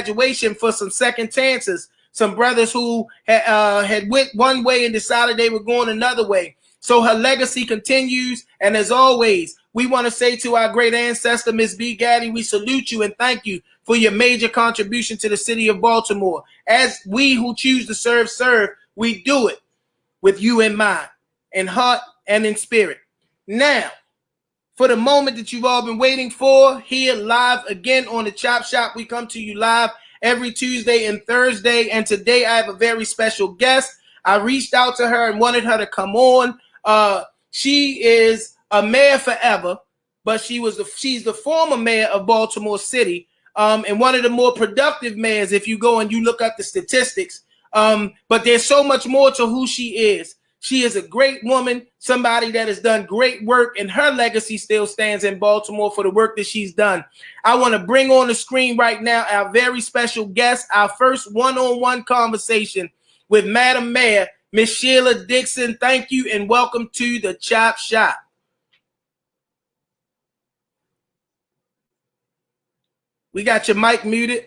graduation for some second chances. Some brothers who had went one way and decided they were going another way. So her legacy continues. And as always, we want to say to our great ancestor, Miss B. Gaddy, we salute you and thank you for your major contribution to the city of Baltimore. As we who choose to serve, we do it with you in mind, in heart and in spirit. Now, for the moment that you've all been waiting for, here live again on the Chop Shop. We come to you live every Tuesday and Thursday, and today I have a very special guest. I reached out to her and wanted her to come on. She is a mayor forever, but she's the former mayor of Baltimore City, and one of the more productive mayors if you go and you look up the statistics. But there's so much more to who she is. She is a great woman, somebody that has done great work, and her legacy still stands in Baltimore for the work that she's done. I want to bring on the screen right now our very special guest, our first one-on-one conversation with Madam Mayor, Miss Sheila Dixon. Thank you and welcome to the Chop Shop. We got your mic muted.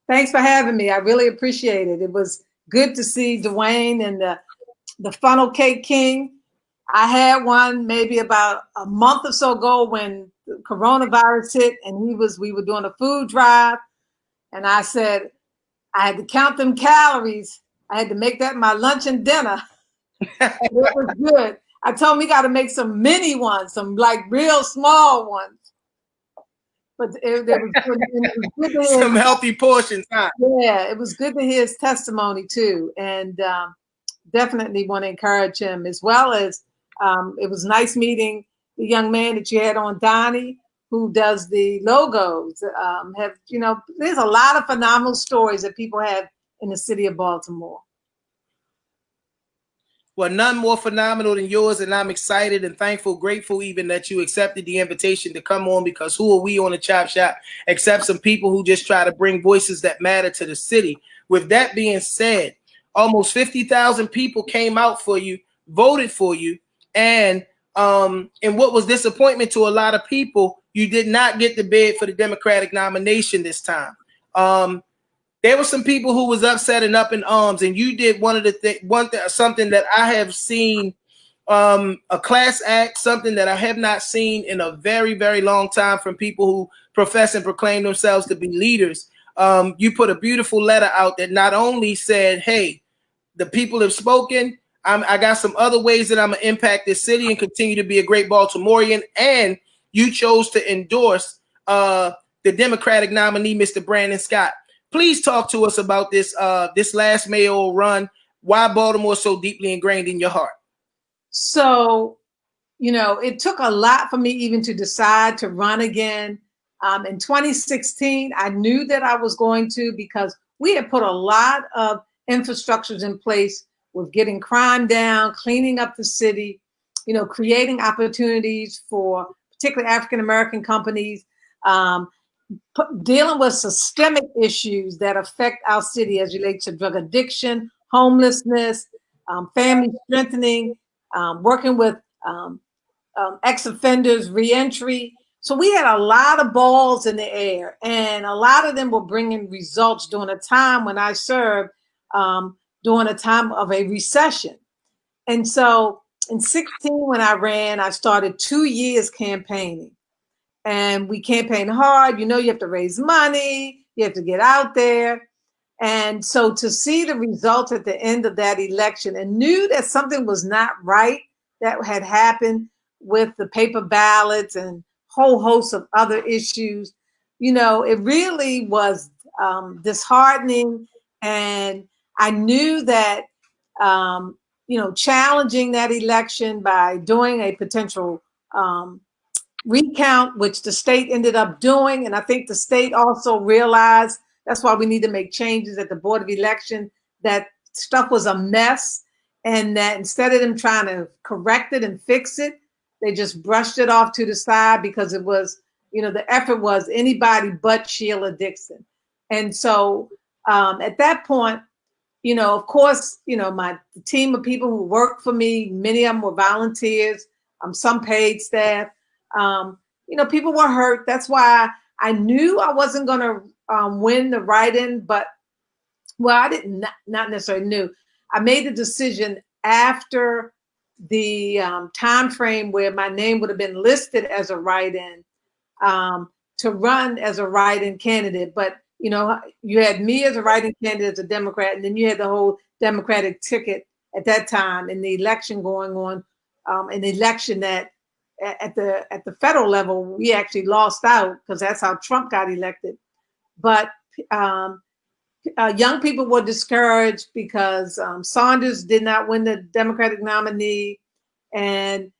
Thanks for having me. I really appreciate it. It was good to see Dwayne and the Funnel Cake King. I had one maybe about a month or so ago when the coronavirus hit, and we were doing a food drive, and I said I had to count them calories. I had to make that my lunch and dinner. And it was good. I told him we got to make some mini ones, some like real small ones. But it was good to hear some healthy portions, huh? Yeah, it was good to hear his testimony too, and definitely want to encourage him, as well as it was nice meeting the young man that you had on, Donnie, who does the logos. There's a lot of phenomenal stories that people have in the city of Baltimore. Well, none more phenomenal than yours, and I'm excited and thankful, grateful even that you accepted the invitation to come on, because who are we on the Chop Shop except some people who just try to bring voices that matter to the city. With that being said, almost 50,000 people came out for you, voted for you, and what was disappointment to a lot of people, you did not get the bid for the Democratic nomination this time. There were some people who was upset and up in arms, and you did something that I have seen, a class act, something that I have not seen in a very, very long time from people who profess and proclaim themselves to be leaders. You put a beautiful letter out that not only said, hey, the people have spoken, I got some other ways that I'm going to impact this city and continue to be a great Baltimorean, and you chose to endorse the Democratic nominee, Mr. Brandon Scott. Please talk to us about this last mayoral run. Why Baltimore is so deeply ingrained in your heart? So, it took a lot for me even to decide to run again. In 2016, I knew that I was going to, because we had put a lot of infrastructures in place with getting crime down, cleaning up the city, creating opportunities for particularly African-American companies, dealing with systemic issues that affect our city as relates to drug addiction, homelessness, family strengthening, working with ex-offenders, reentry. So we had a lot of balls in the air, and a lot of them were bringing results during a time when I served, during a time of a recession. And so in 16, when I ran, I started 2 years campaigning. And we campaigned hard. You have to raise money. You have to get out there. And so to see the results at the end of that election, and knew that something was not right that had happened with the paper ballots and whole host of other issues, it really was disheartening. And I knew that, challenging that election by doing a potential recount, which the state ended up doing. And I think the state also realized that's why we need to make changes at the Board of Election, that stuff was a mess, and that instead of them trying to correct it and fix it, they just brushed it off to the side, because it was, the effort was anybody but Sheila Dixon. And so at that point, of course, my team of people who worked for me, many of them were volunteers, some paid staff. People were hurt. That's why I knew I wasn't going to win the write-in, but well, I didn't not necessarily knew. I made the decision after the time frame where my name would have been listed as a write-in to run as a write-in candidate. But you know, you had me as a write-in candidate as a Democrat, and then you had the whole Democratic ticket at that time in the election going on, an election that at the federal level we actually lost out because that's how Trump got elected. But young people were discouraged because Saunders did not win the Democratic nominee, and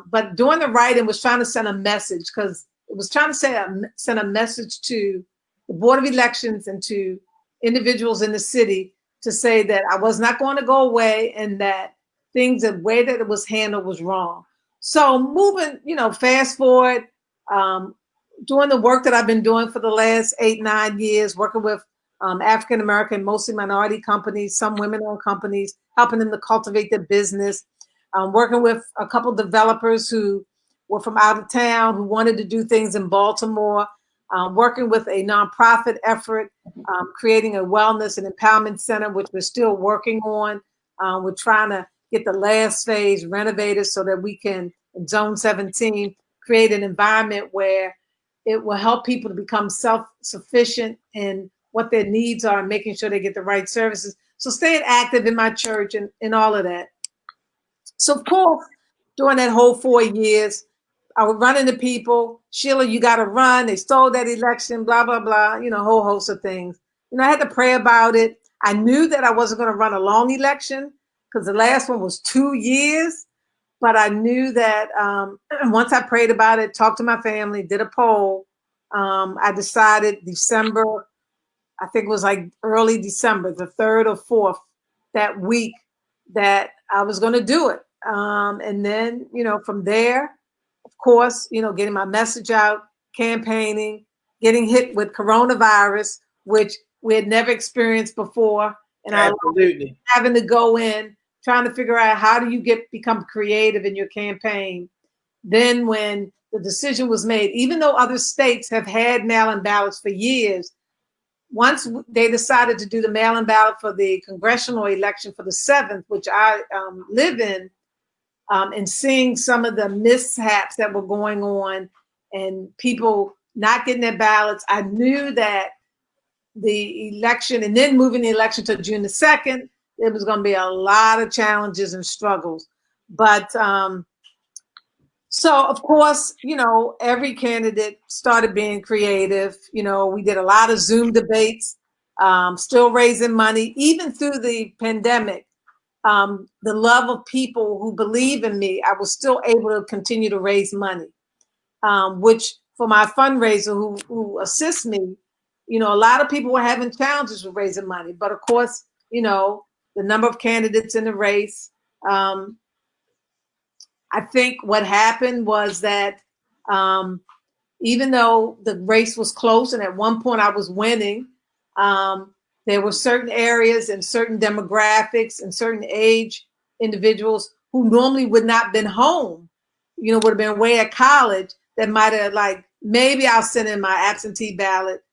but doing the write-in was trying to send a message because it was trying to send a message to the Board of Elections and to individuals in the city to say that I was not going to go away and that things, the way that it was handled was wrong. So moving, you know, fast forward, doing the work that I've been doing for the last 8-9 years, working with African American, mostly minority companies, some women-owned companies, helping them to cultivate their business. Working with a couple developers who were from out of town who wanted to do things in Baltimore. Working with a nonprofit effort, creating a wellness and empowerment center, which we're still working on. We're trying to get the last phase renovated so that we can, in Zone 17, create an environment where it will help people to become self-sufficient in what their needs are and making sure they get the right services. So staying active in my church and all of that. So of course, during that whole 4 years, I would run into people, Sheila, you got to run. They stole that election, blah, blah, blah, you know, a whole host of things. You know, I had to pray about it. I knew that I wasn't going to run a long election because the last one was 2 years. But I knew that once I prayed about it, talked to my family, did a poll, I decided December, I think it was like early December, the 3rd or 4th, that week that I was going to do it. And then, you know, from there, of course, you know, getting my message out, campaigning, getting hit with coronavirus, which we had never experienced before. And absolutely having to go in, trying to figure out how do you become creative in your campaign. Then when the decision was made, even though other states have had mail-in ballots for years, once they decided to do the mail-in ballot for the congressional election for the 7th, which I live in, and seeing some of the mishaps that were going on and people not getting their ballots, I knew that the election and then moving the election to June the 2nd, there was going to be a lot of challenges and struggles. But so, of course, you know, every candidate started being creative. You know, we did a lot of Zoom debates, still raising money, even through the pandemic. The love of people who believe in me, I was still able to continue to raise money, which for my fundraiser who assists me, you know, a lot of people were having challenges with raising money. But of course, you know, the number of candidates in the race, I think what happened was that even though the race was close and at one point I was winning, there were certain areas and certain demographics and certain age individuals who normally would not have been home, you know, would have been away at college that might have like, maybe I'll send in my absentee ballot.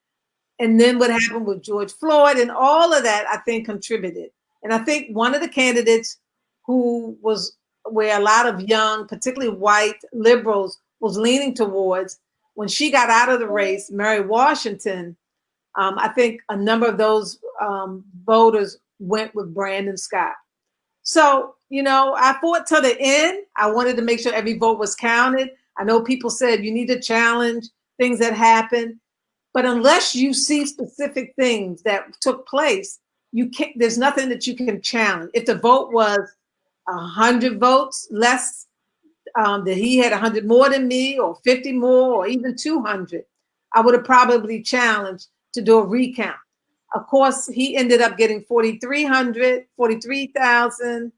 And then what happened with George Floyd and all of that, I think contributed. And I think one of the candidates who was where a lot of young, particularly white liberals was leaning towards, when she got out of the race, Mary Washington, I think a number of those voters went with Brandon Scott. So, you know, I fought to the end. I wanted to make sure every vote was counted. I know people said you need to challenge things that happened, but unless you see specific things that took place, you can't, there's nothing that you can challenge. If the vote was 100 votes less, that he had 100 more than me or 50 more or even 200, I would have probably challenged to do a recount. Of course, he ended up getting 4,300, 43,000,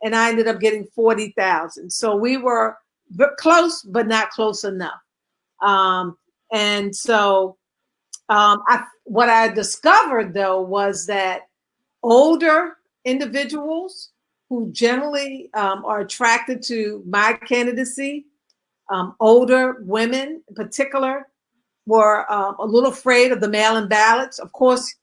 and I ended up getting 40,000. So we were close, but not close enough. And so what I discovered, though, was that older individuals who generally are attracted to my candidacy, older women in particular, were a little afraid of the mail-in ballots. Of course,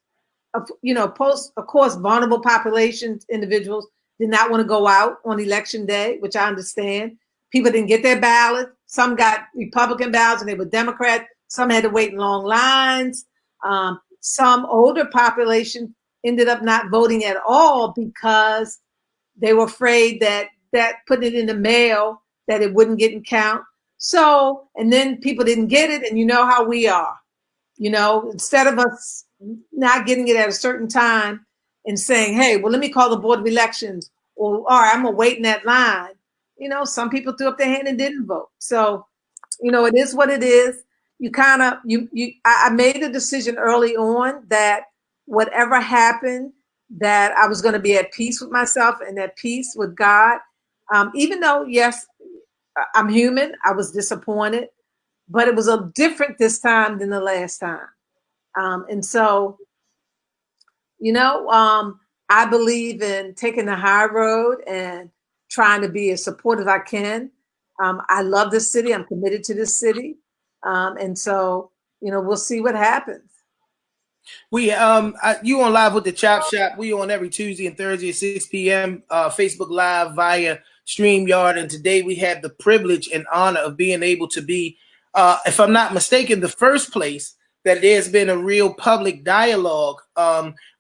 of course, vulnerable populations, individuals did not want to go out on election day, which I understand. People didn't get their ballot. Some got Republican ballots and they were Democrat. Some had to wait in long lines. Some older population ended up not voting at all because they were afraid that putting it in the mail, that it wouldn't get in count. So, and then people didn't get it, and you know how we are. Instead of us not getting it at a certain time and saying, hey, well, let me call the Board of Elections, or all right, I'm gonna wait in that line. Some people threw up their hand and didn't vote. So, it is what it is. I made a decision early on that whatever happened, that I was going to be at peace with myself and at peace with God. Even though, yes, I'm human, I was disappointed, but it was a different this time than the last time. And so, I believe in taking the high road and trying to be as supportive as I can. I love this city. I'm committed to this city. And so, we'll see what happens. We you on live with the Chop Shop. We on every Tuesday and Thursday at 6 p.m. Facebook Live via StreamYard, and today we have the privilege and honor of being able to be, if I'm not mistaken, the first place that there's been a real public dialogue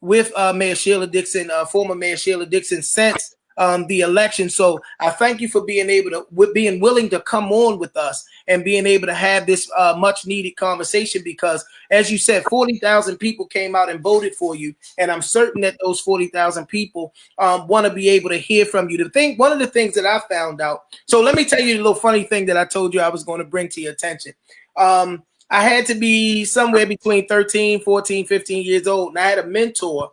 with Mayor Sheila Dixon, former Mayor Sheila Dixon, since the election. So I thank you for being able to, being willing to come on with us and being able to have this much needed conversation, because as you said, 40,000 people came out and voted for you. And I'm certain that those 40,000 people want to be able to hear from you. One of the things that I found out, so let me tell you a little funny thing that I told you I was going to bring to your attention. I had to be somewhere between 13, 14, 15 years old. And I had a mentor,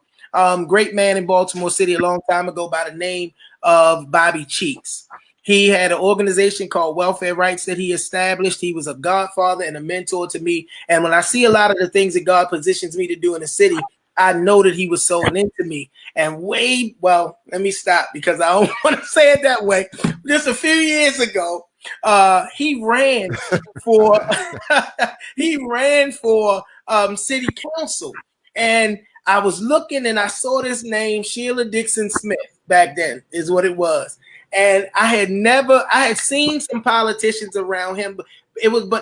great man in Baltimore City a long time ago by the name of Bobby Cheeks. He had an organization called Welfare Rights that he established. He was a godfather and a mentor to me. And when I see a lot of the things that God positions me to do in the city, I know that he was sowing into me. And let me stop because I don't want to say it that way. Just a few years ago, he ran for city council, and I was looking and I saw this name, Sheila Dixon Smith, back then is what it was. And I had seen some politicians around him, but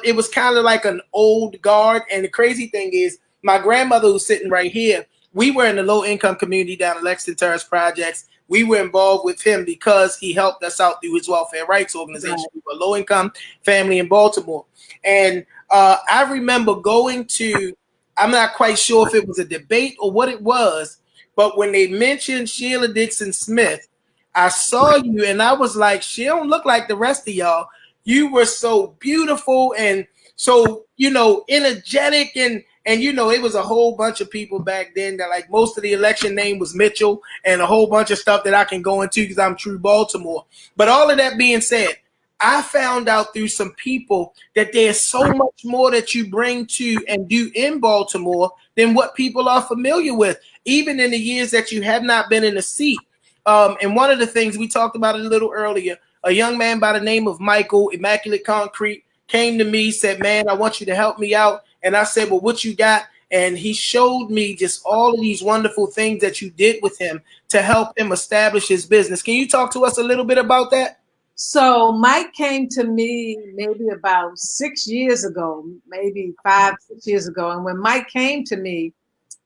it was kind of like an old guard. And the crazy thing is, my grandmother, who's sitting right here, we were in the low income community down at Lexington Terrace Projects. We were involved with him because he helped us out through his welfare rights organization. Right. We were a low income family in Baltimore. And I remember going to, I'm not quite sure if it was a debate or what it was, but when they mentioned Sheila Dixon Smith, I saw you and I was like, she don't look like the rest of y'all. You were so beautiful and so, energetic, and it was a whole bunch of people back then that, like, most of the election name was Mitchell and a whole bunch of stuff that I can go into because I'm true Baltimore. But all of that being said, I found out through some people that there's so much more that you bring to and do in Baltimore than what people are familiar with, even in the years that you have not been in a seat. And one of the things we talked about it a little earlier, a young man by the name of Michael, Immaculate Concrete, came to me, said, man, I want you to help me out. And I said, well, what you got? And he showed me just all of these wonderful things that you did with him to help him establish his business. Can you talk to us a little bit about that? So Mike came to me maybe about 6 years ago, maybe 5, 6 years ago. And when Mike came to me,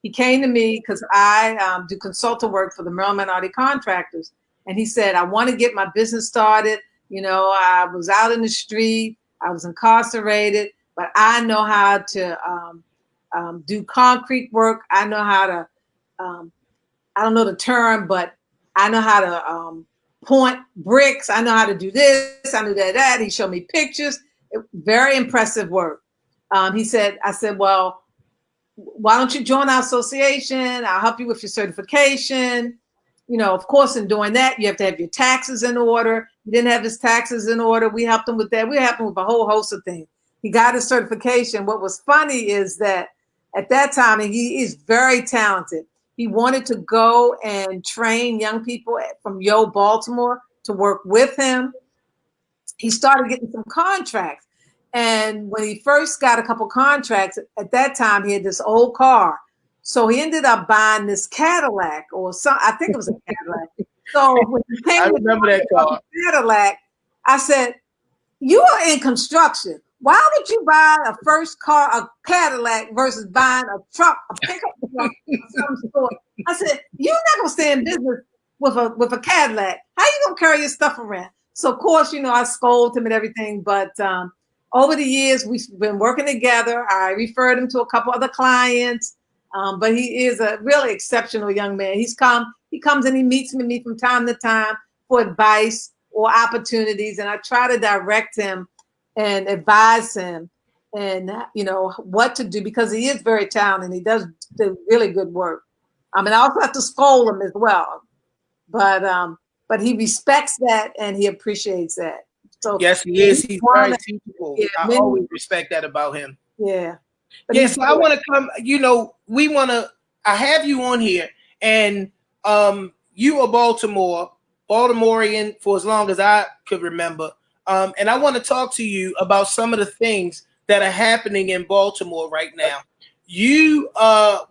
he came to me because I do consultant work for the Maryland Minority Contractors. And he said, I want to get my business started. I was out in the street, I was incarcerated, but I know how to do concrete work. I know how to, I don't know the term, but I know how to point bricks. I know how to do this. I knew that. He showed me pictures. Very impressive work. I said, well, why don't you join our association? I'll help you with your certification. Of course, in doing that, you have to have your taxes in order. He didn't have his taxes in order. We helped him with that. We helped him with a whole host of things. He got his certification. What was funny is that at that time, and he is very talented, he wanted to go and train young people from Baltimore to work with him. He started getting some contracts. And when he first got a couple contracts, at that time he had this old car. So he ended up buying this Cadillac or some, I think it was a Cadillac. So when he came I to remember that car. Cadillac, I said, you are in construction. Why would you buy a first car, a Cadillac, versus buying a truck, a pickup truck of some sort? I said, you're not gonna stay in business with a Cadillac. How you gonna carry your stuff around? So of course, I scolded him and everything, but over the years we've been working together. I referred him to a couple other clients, but he is a really exceptional young man. He comes and he meets me from time to time for advice or opportunities, and I try to direct him and advise him and what to do, because he is very talented. He does really good work. I mean, I also have to scold him as well, but he respects that and he appreciates that. So yes, he is. He's very teachable. Yeah, I always respect that about him. Yeah. But so I want to come. We want to. I have you on here, and you are Baltimorean for as long as I could remember. And I want to talk to you about some of the things that are happening in Baltimore right now. You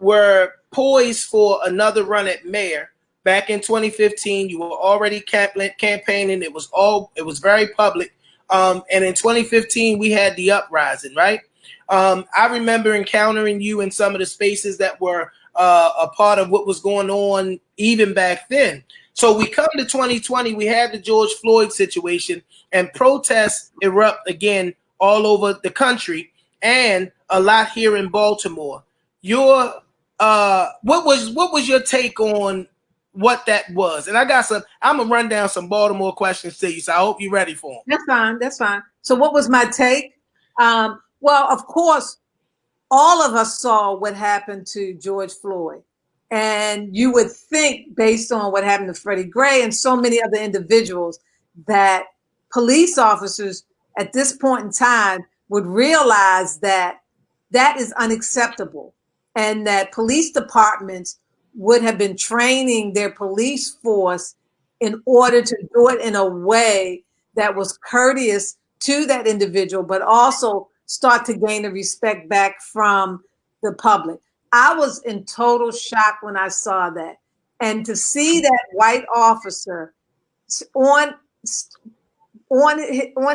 were poised for another run at mayor back in 2015. You were already campaigning. It was very public. And in 2015, we had the uprising, right? I remember encountering you in some of the spaces that were a part of what was going on even back then. So we come to 2020, we had the George Floyd situation, and protests erupt again all over the country and a lot here in Baltimore. What was your take on what that was? And I'm gonna run down some Baltimore questions to you, so I hope you're ready for them. That's fine. So what was my take? Well, of course, all of us saw what happened to George Floyd. And you would think, based on what happened to Freddie Gray and so many other individuals, that police officers at this point in time would realize that that is unacceptable, and that police departments would have been training their police force in order to do it in a way that was courteous to that individual, but also start to gain the respect back from the public. I was in total shock when I saw that. And to see that white officer on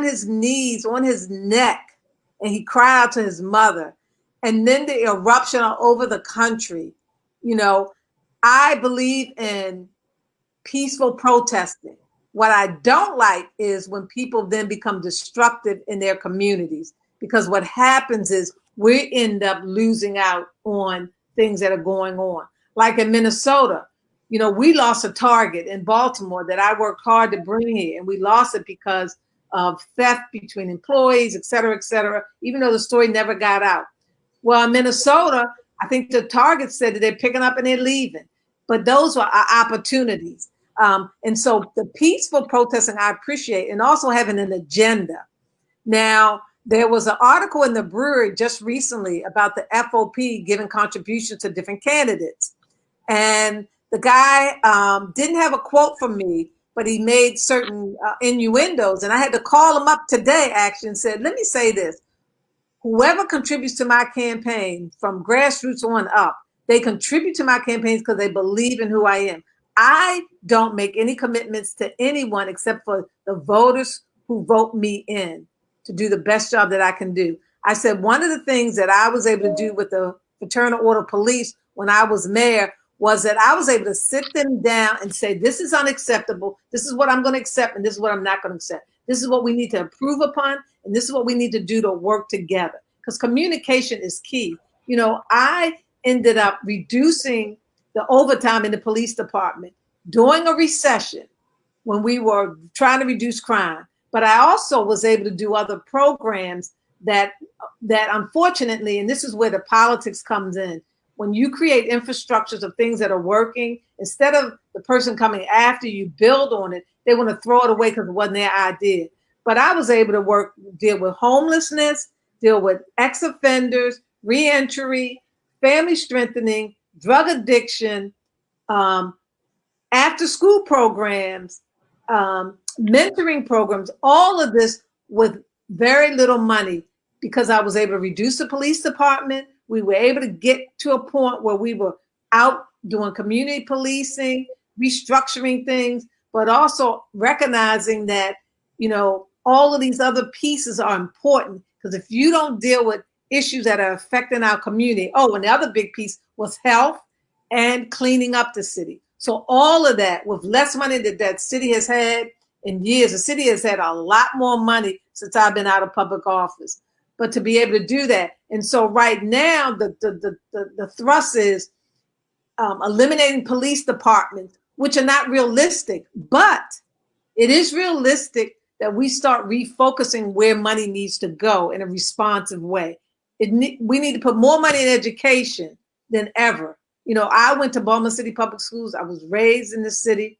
his knees, on his neck, and he cried out to his mother, and then the eruption all over the country. I believe in peaceful protesting. What I don't like is when people then become destructive in their communities, because what happens is we end up losing out on things that are going on. Like in Minnesota, we lost a Target in Baltimore that I worked hard to bring here, and we lost it because of theft between employees, et cetera, even though the story never got out. Well, in Minnesota, I think the Target said that they're picking up and they're leaving, but those were our opportunities. And so the peaceful protesting I appreciate, and also having an agenda. Now, there was an article in the Brewery just recently about the FOP giving contributions to different candidates. And the guy didn't have a quote from me, but he made certain innuendos. And I had to call him up today, actually, and said, let me say this. Whoever contributes to my campaign from grassroots on up, they contribute to my campaigns because they believe in who I am. I don't make any commitments to anyone except for the voters who vote me in to do the best job that I can do. I said one of the things that I was able to do with the Fraternal Order of Police when I was mayor was that I was able to sit them down and say, this is unacceptable. This is what I'm going to accept, and this is what I'm not going to accept. This is what we need to improve upon, and this is what we need to do to work together, because communication is key. I ended up reducing the overtime in the police department during a recession when we were trying to reduce crime. But I also was able to do other programs that unfortunately, and this is where the politics comes in, when you create infrastructures of things that are working, instead of the person coming after you build on it, they want to throw it away because it wasn't their idea. But I was able to deal with homelessness, deal with ex-offenders, reentry, family strengthening, drug addiction, after-school programs, mentoring programs, all of this with very little money. because I was able to reduce the police department. We were able to get to a point where we were out doing community policing, restructuring things, but also recognizing that, you know, all of these other pieces are important, because if you don't deal with issues that are affecting our community, oh, and the other big piece was health and cleaning up the city. So all of that, with less money that city has had in years, the city has had a lot more money since I've been out of public office. But to be able to do that, and so right now the thrust is eliminating police departments, which are not realistic, but it is realistic that we start refocusing where money needs to go in a responsive way. We need to put more money in education than ever. You know, I went to Baltimore City Public Schools. I was raised in the city.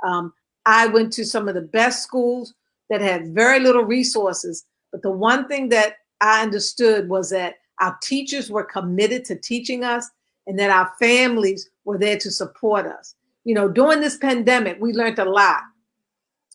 I went to some of the best schools that had very little resources. But the one thing that I understood was that our teachers were committed to teaching us, and that our families were there to support us. You know, during this pandemic, we learned a lot.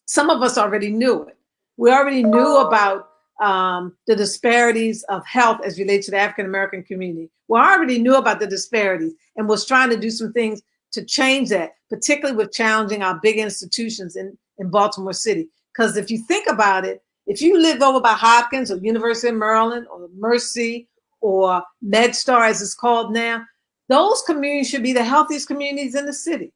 Some of us already knew it. We already knew about the disparities of health as relates to the African-American community. We already knew about the disparities and was trying to do some things to change that, particularly with challenging our big institutions in Baltimore City. Because if you think about it, if you live over by Hopkins or University of Maryland or Mercy or MedStar, as it's called now, those communities should be the healthiest communities in the city,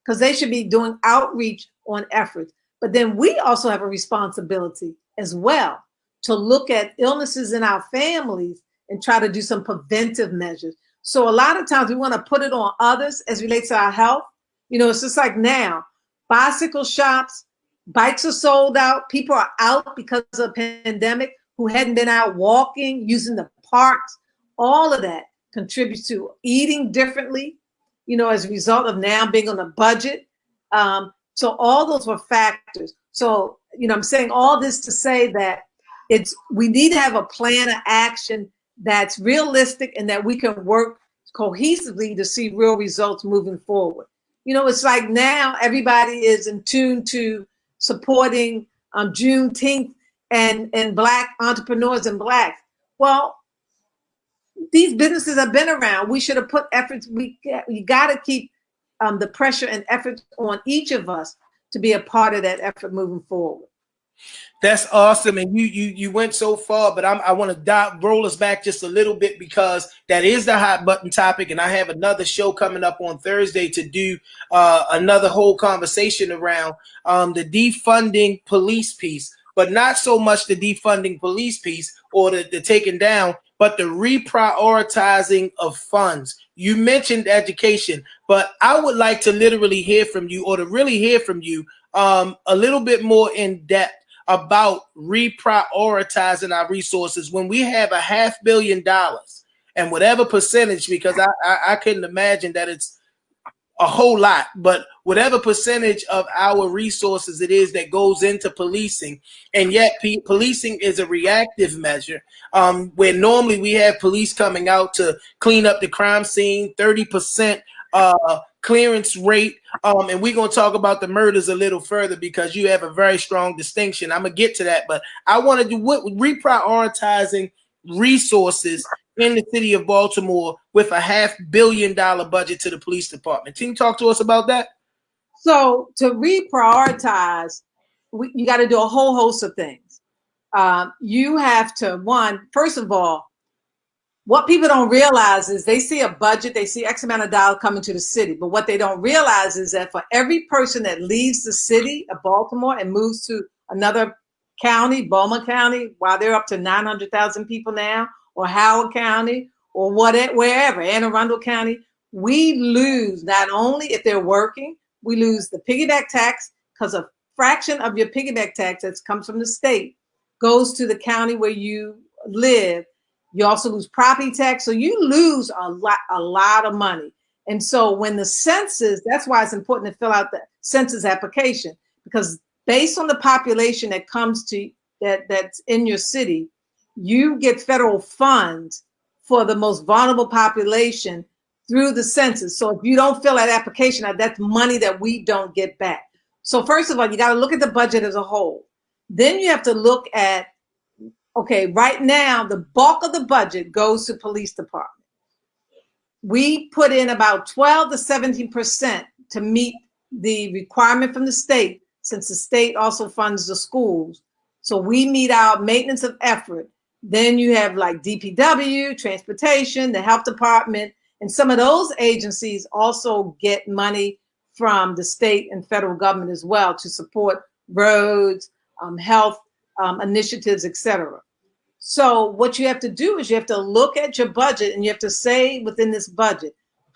because they should be doing outreach on efforts. But then we also have a responsibility as well to look at illnesses in our families and try to do some preventive measures. So a lot of times we want to put it on others as relates to our health. You know, it's just like now, bicycle shops, bikes are sold out. People are out because of the pandemic who hadn't been out walking, using the parks. All of that contributes to eating differently, you know, as a result of now being on a budget. So all those were factors. So, you know, I'm saying all this to say that we need to have a plan of action that's realistic and that we can work cohesively to see real results moving forward. You know, it's like now everybody is in tune to supporting Juneteenth and Black entrepreneurs and Blacks. Well, these businesses have been around. We should have put efforts. We got to keep the pressure and effort on each of us to be a part of that effort moving forward. That's awesome, and you went so far, but I want to roll us back just a little bit, because that is the hot button topic, and I have another show coming up on Thursday to do another whole conversation around the defunding police piece, but not so much the defunding police piece or the taking down, but the reprioritizing of funds. You mentioned education, but I would like to literally hear from you, or to really hear from you a little bit more in depth about reprioritizing our resources when we have $500 million and whatever percentage, because I couldn't imagine that it's a whole lot, but whatever percentage of our resources it is that goes into policing, and yet policing is a reactive measure, where normally we have police coming out to clean up the crime scene, 30% clearance rate, and we're going to talk about the murders a little further because you have a very strong distinction. I'm going to get to that, but I want to do reprioritizing resources in the city of Baltimore with a $500 million budget to the police department. Can you talk to us about that? So to reprioritize, you got to do a whole host of things. You have to, first of all, what people don't realize is they see a budget, they see X amount of dollars coming to the city, but what they don't realize is that for every person that leaves the city of Baltimore and moves to another county, Baltimore County, while they're up to 900,000 people now, or Howard County, or wherever, Anne Arundel County, we lose not only if they're working, we lose the piggyback tax, because a fraction of your piggyback tax that comes from the state goes to the county where you live. You also lose property tax, so you lose a lot of money. And so when the census, that's why it's important to fill out the census application, because based on the population that comes to that's in your city, you get federal funds for the most vulnerable population through the census. So if you don't fill that application out, that's money that we don't get back. So first of all, you got to look at the budget as a whole. Then you have to look at Okay, right now, the bulk of the budget goes to police department. We put in about 12 to 17% to meet the requirement from the state, since the state also funds the schools. So we meet our maintenance of effort. Then you have like DPW, transportation, the health department, and some of those agencies also get money from the state and federal government as well to support roads, health initiatives, etc. So what you have to do is you have to look at your budget and you have to say within this budget,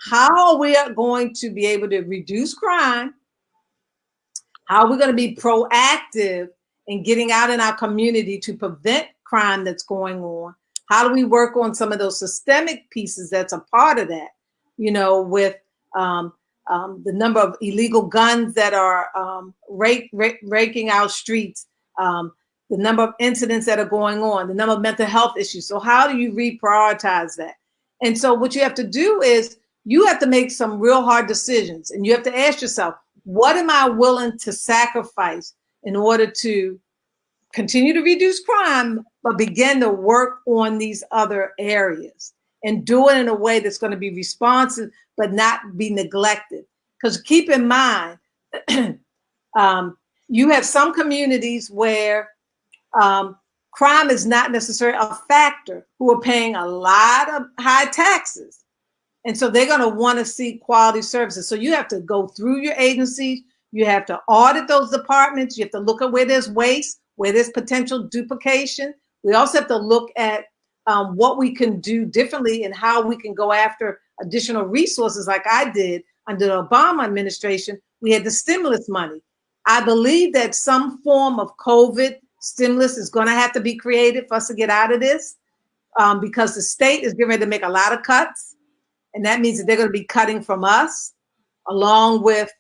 how are we going to be able to reduce crime? How are we going to be proactive in getting out in our community to prevent crime that's going on? How do we work on some of those systemic pieces that's a part of that, you know, with the number of illegal guns that are raking our streets, the number of incidents that are going on, the number of mental health issues. So how do you reprioritize that? And so what you have to do is you have to make some real hard decisions, and you have to ask yourself, what am I willing to sacrifice in order to continue to reduce crime, but begin to work on these other areas and do it in a way that's going to be responsive, but not be neglected? Because keep in mind, you have some communities where crime is not necessarily a factor, who are paying a lot of high taxes. And so they're going to want to see quality services. So you have to go through your agencies. You have to audit those departments. You have to look at where there's waste, where there's potential duplication. We also have to look at what we can do differently and how we can go after additional resources like I did under the Obama administration. We had the stimulus money. I believe that some form of COVID stimulus is going to have to be created for us to get out of this, because the state is getting ready to make a lot of cuts. And that means that they're going to be cutting from us, along with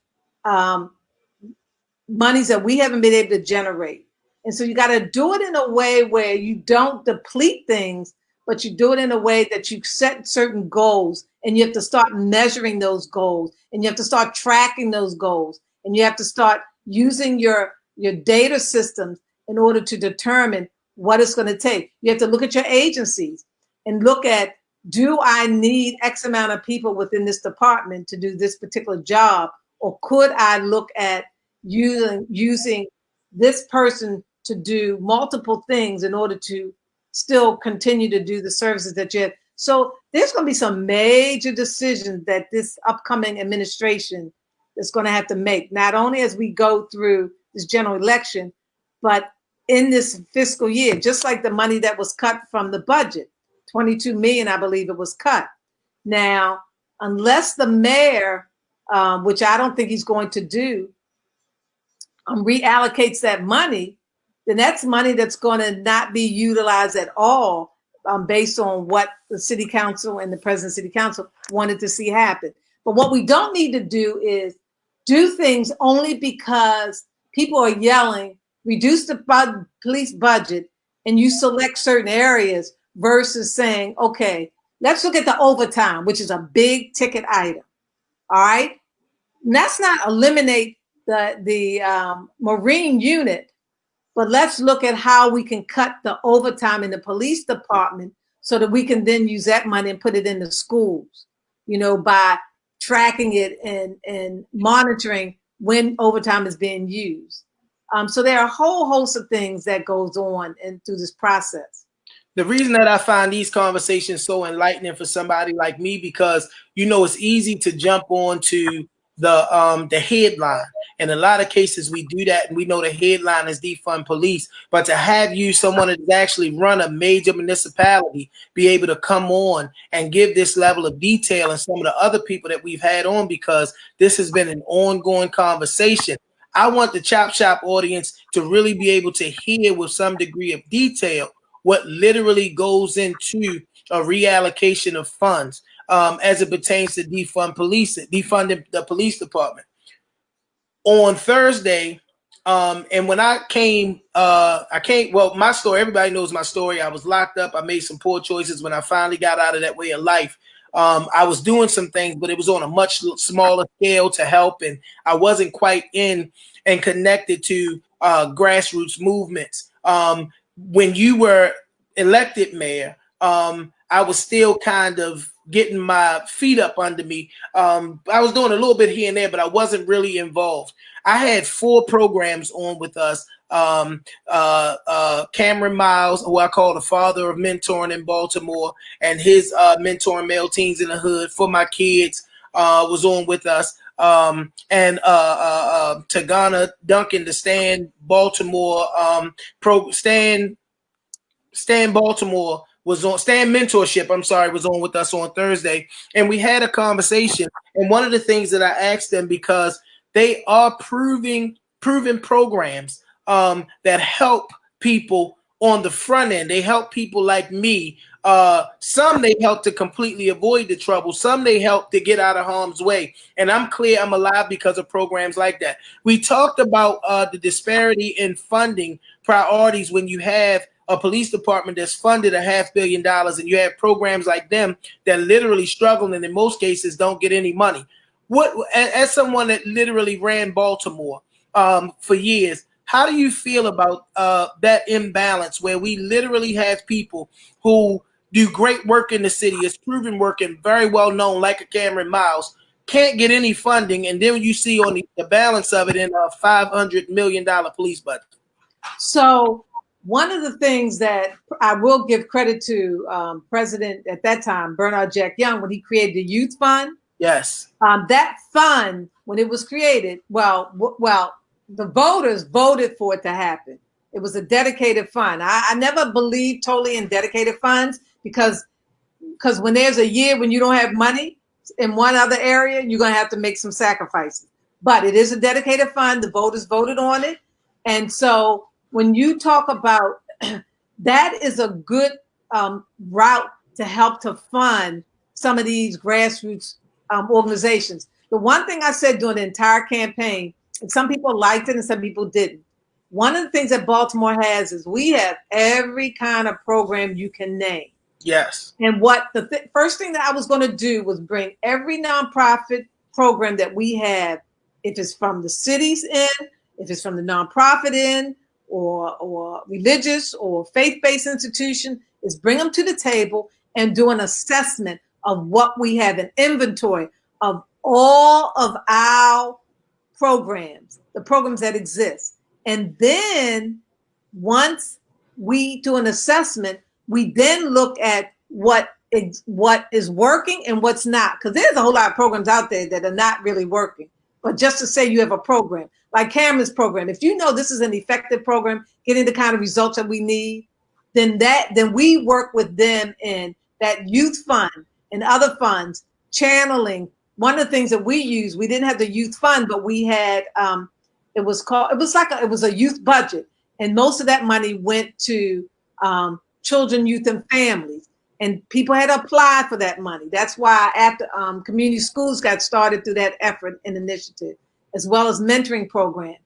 monies that we haven't been able to generate. And so you got to do it in a way where you don't deplete things, but you do it in a way that you set certain goals, and you have to start measuring those goals, and you have to start tracking those goals, and you have to start using your data systems in order to determine what it's going to take. You have to look at your agencies and look at, do I need X amount of people within this department to do this particular job? Or could I look at using this person to do multiple things in order to still continue to do the services that you have? So there's going to be some major decisions that this upcoming administration is going to have to make, not only as we go through this general election, but in this fiscal year, just like the money that was cut from the budget. 22 million, I believe it was cut. Now, unless the mayor, which I don't think he's going to do, reallocates that money, then that's money that's going to not be utilized at all, based on what the city council and the president of the city council wanted to see happen. But what we don't need to do is do things only because people are yelling, reduce the police budget, and you select certain areas, versus saying, okay, let's look at the overtime, which is a big ticket item. All right. And let's not eliminate the Marine unit, but let's look at how we can cut the overtime in the police department so that we can then use that money and put it in the schools, you know, by tracking it and monitoring when overtime is being used. So there are a whole host of things that goes on through this process. The reason that I find these conversations so enlightening for somebody like me, because, you know, it's easy to jump onto the headline. In a lot of cases, we do that, and we know the headline is defund police. But to have you, someone that's actually run a major municipality, be able to come on and give this level of detail, and some of the other people that we've had on, because this has been an ongoing conversation. I want the Chop Shop audience to really be able to hear with some degree of detail what literally goes into a reallocation of funds, as it pertains to defunding the police department. On Thursday, and when I came, well, my story, everybody knows my story. I was locked up. I made some poor choices when I finally got out of that way of life. I was doing some things, but it was on a much smaller scale to help, and I wasn't quite in and connected to grassroots movements. When you were elected mayor, I was still kind of getting my feet up under me. I was doing a little bit here and there, but I wasn't really involved. I had 4 programs on with us. Cameron Miles, who I call the father of mentoring in Baltimore, and his mentoring male teens in the hood for my kids, was on with us. And Tagana Duncan, the Stand Baltimore Stan Baltimore was on Stan Mentorship, I'm sorry, was on with us on Thursday. And we had a conversation. And one of the things that I asked them, because they are proven programs that help people on the front end. They help people like me. Some they help to completely avoid the trouble. Some they help to get out of harm's way. And I'm clear I'm alive because of programs like that. We talked about the disparity in funding priorities when you have a police department that's funded $500 million and you have programs like them that literally struggle and in most cases don't get any money. What, as someone that literally ran Baltimore for years, how do you feel about that imbalance where we literally have people who do great work in the city, is proven work and very well known, like a Cameron Miles, can't get any funding, and then you see on the balance of it in a $500 million police budget? So one of the things that I will give credit to President at that time, Bernard Jack Young, when he created the Youth Fund. Yes. That fund, when it was created, well, the voters voted for it to happen. It was a dedicated fund. I never believed totally in dedicated funds because when there's a year when you don't have money in one other area, you're going to have to make some sacrifices. But it is a dedicated fund. The voters voted on it. And so when you talk about that is a good route to help to fund some of these grassroots organizations. The one thing I said during the entire campaign, and some people liked it and some people didn't. One of the things that Baltimore has is we have every kind of program you can name. Yes. And what the first thing that I was going to do was bring every nonprofit program that we have, if it's from the city's end, if it's from the nonprofit end, or religious or faith-based institution, is bring them to the table and do an assessment of what we have, an inventory of all of our programs, the programs that exist. And then once we do an assessment, we then look at what is working and what's not. Because there's a whole lot of programs out there that are not really working. But just to say you have a program, like Cameron's program, if you know this is an effective program, getting the kind of results that we need, then we work with them in that youth fund and other funds, channeling. One of the things that we use, we didn't have the youth fund, but we had, it was a youth budget. And most of that money went to children, youth, and families. And people had to apply for that money. That's why after community schools got started through that effort and initiative, as well as mentoring program.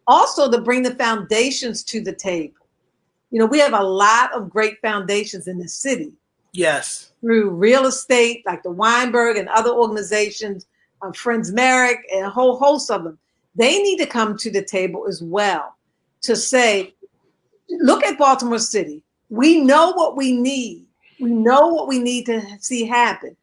Also to bring the foundations to the table. You know, we have a lot of great foundations in the city. Yes. Through real estate, like the Weinberg and other organizations, Friends Merrick, and a whole host of them. They need to come to the table as well to say, look at Baltimore City. We know what we need. We know what we need to see happen.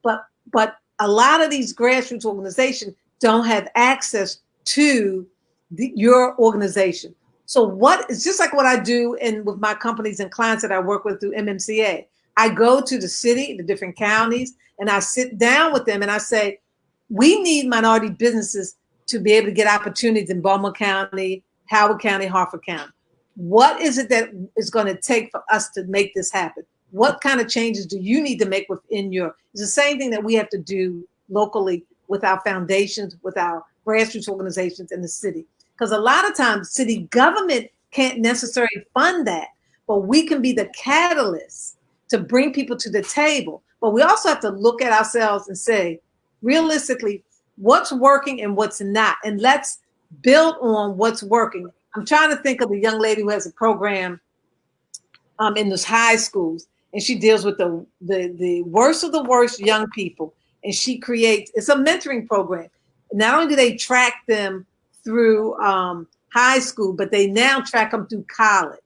But a lot of these grassroots organizations don't have access to your organization. So it's just like what I do with my companies and clients that I work with through MMCA. I go to the city, the different counties, and I sit down with them and I say, we need minority businesses to be able to get opportunities in Baltimore County, Howard County, Harford County. What is it that is going to take for us to make this happen? What kind of changes do you need to make within it's the same thing that we have to do locally with our foundations, with our grassroots organizations in the city. Because a lot of times city government can't necessarily fund that, but we can be the catalyst to bring people to the table. But we also have to look at ourselves and say, realistically, what's working and what's not, and let's build on what's working. I'm trying to think of a young lady who has a program in those high schools, and she deals with the worst of the worst young people, and it's a mentoring program. Not only do they track them through high school, but they now track them through college.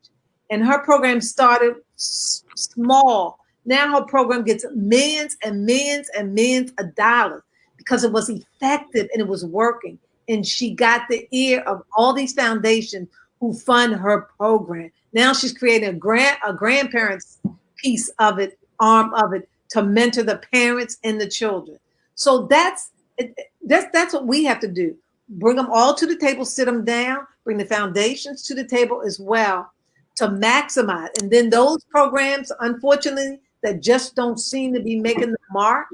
And her program started small. Now her program gets millions and millions and millions of dollars because it was effective and it was working. And she got the ear of all these foundations who fund her program. Now she's creating a grandparents piece of it, arm of it, to mentor the parents and the children. So that's what we have to do. Bring them all to the table, sit them down, bring the foundations to the table as well to maximize. And then those programs, unfortunately, that just don't seem to be making the mark,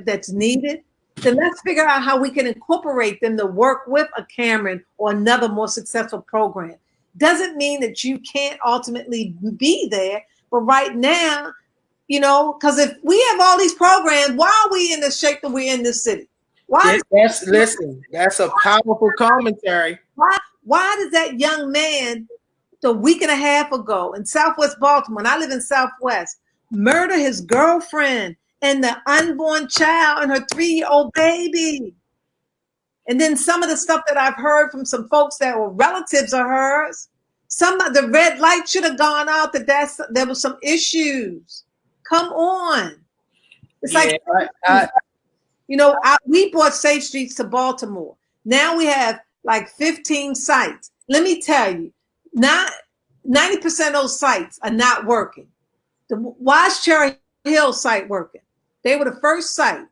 that's needed, then let's figure out how we can incorporate them to work with a Cameron or another more successful program. Doesn't mean that you can't ultimately be there, but right now, you know, because if we have all these programs, why are we in the shape that we're in this city? Why? Listen, that's a powerful commentary. Why does that young man, the week and a half ago in Southwest Baltimore, and I live in Southwest, murder his girlfriend and the unborn child and her 3-year-old baby? And then some of the stuff that I've heard from some folks that were relatives of hers, some of the red light should have gone out, there was some issues. Come on. It's like, you know, we brought Safe Streets to Baltimore. Now we have like 15 sites. Let me tell you, 90% of those sites are not working. Why is Cherry Hill site working? They were the first site.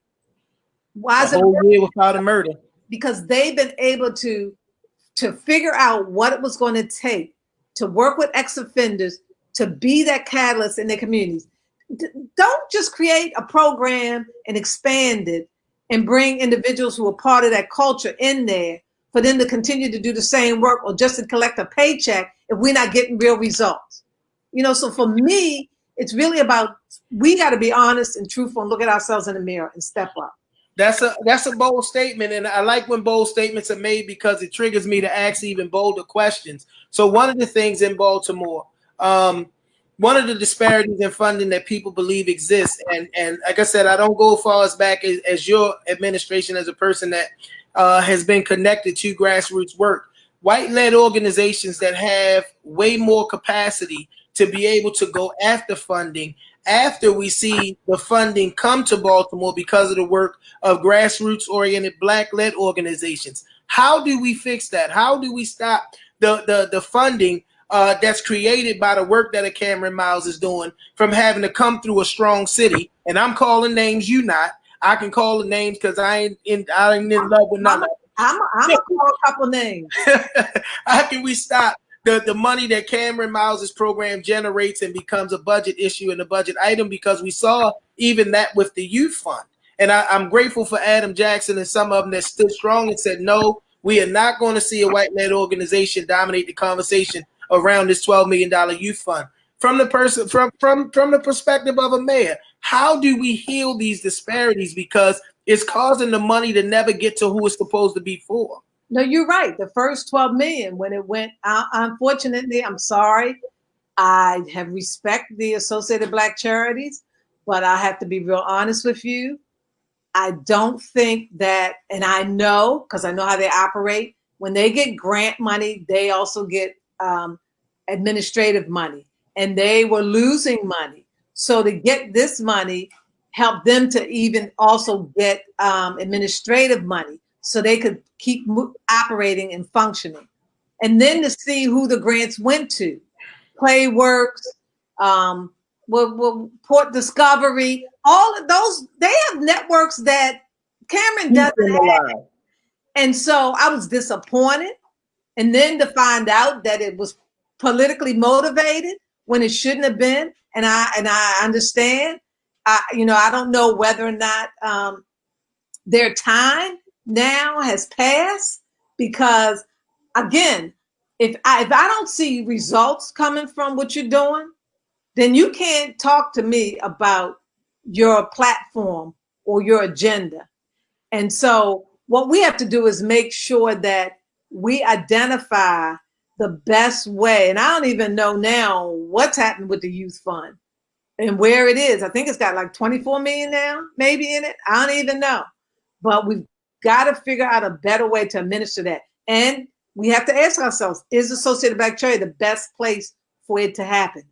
Why is it whole year without a murder? Because they've been able to figure out what it was going to take to work with ex-offenders to be that catalyst in their communities. Don't just create a program and expand it and bring individuals who are part of that culture in there for them to continue to do the same work or just to collect a paycheck if we're not getting real results. You know, so for me, it's really about, we got to be honest and truthful and look at ourselves in the mirror and step up. That's a bold statement, and I like when bold statements are made because it triggers me to ask even bolder questions. So one of the things in Baltimore, one of the disparities in funding that people believe exists, and like I said, I don't go as far as back as your administration as a person that has been connected to grassroots work. White-led organizations that have way more capacity to be able to go after funding after we see the funding come to Baltimore because of the work of grassroots-oriented Black-led organizations. How do we fix that? How do we stop the funding that's created by the work that a Cameron Miles is doing from having to come through a strong city? And I'm calling names, you not. I can call the names because I ain't in love with none of them. I'm gonna call a couple names. How can we stop the money that Cameron Miles' program generates and becomes a budget issue and a budget item? Because we saw even that with the youth fund. And I'm grateful for Adam Jackson and some of them that stood strong and said, no, we are not going to see a white-led organization dominate the conversation around this $12 million youth fund. From the perspective of a mayor, how do we heal these disparities? Because it's causing the money to never get to who it's supposed to be for. No, you're right. The first 12 million, when it went out, unfortunately, I'm sorry. I have respect the Associated Black Charities, but I have to be real honest with you. I don't think that, and I know, because I know how they operate, when they get grant money, they also get administrative money, and they were losing money. So to get this money helped them to even also get administrative money so they could keep operating and functioning. And then to see who the grants went to, Playworks, Port Discovery, all of those, they have networks that Cameron doesn't have. And so I was disappointed. And then to find out that it was politically motivated when it shouldn't have been. And I understand, I don't know whether or not their time now has passed, because again, if I don't see results coming from what you're doing, then you can't talk to me about your platform or your agenda. And so what we have to do is make sure that we identify the best way. And I don't even know now what's happened with the youth fund and where it is. I think it's got like 24 million now, maybe in it. I don't even know. But we've got to figure out a better way to administer that. And we have to ask ourselves, is associated bacteria the best place for it to happen?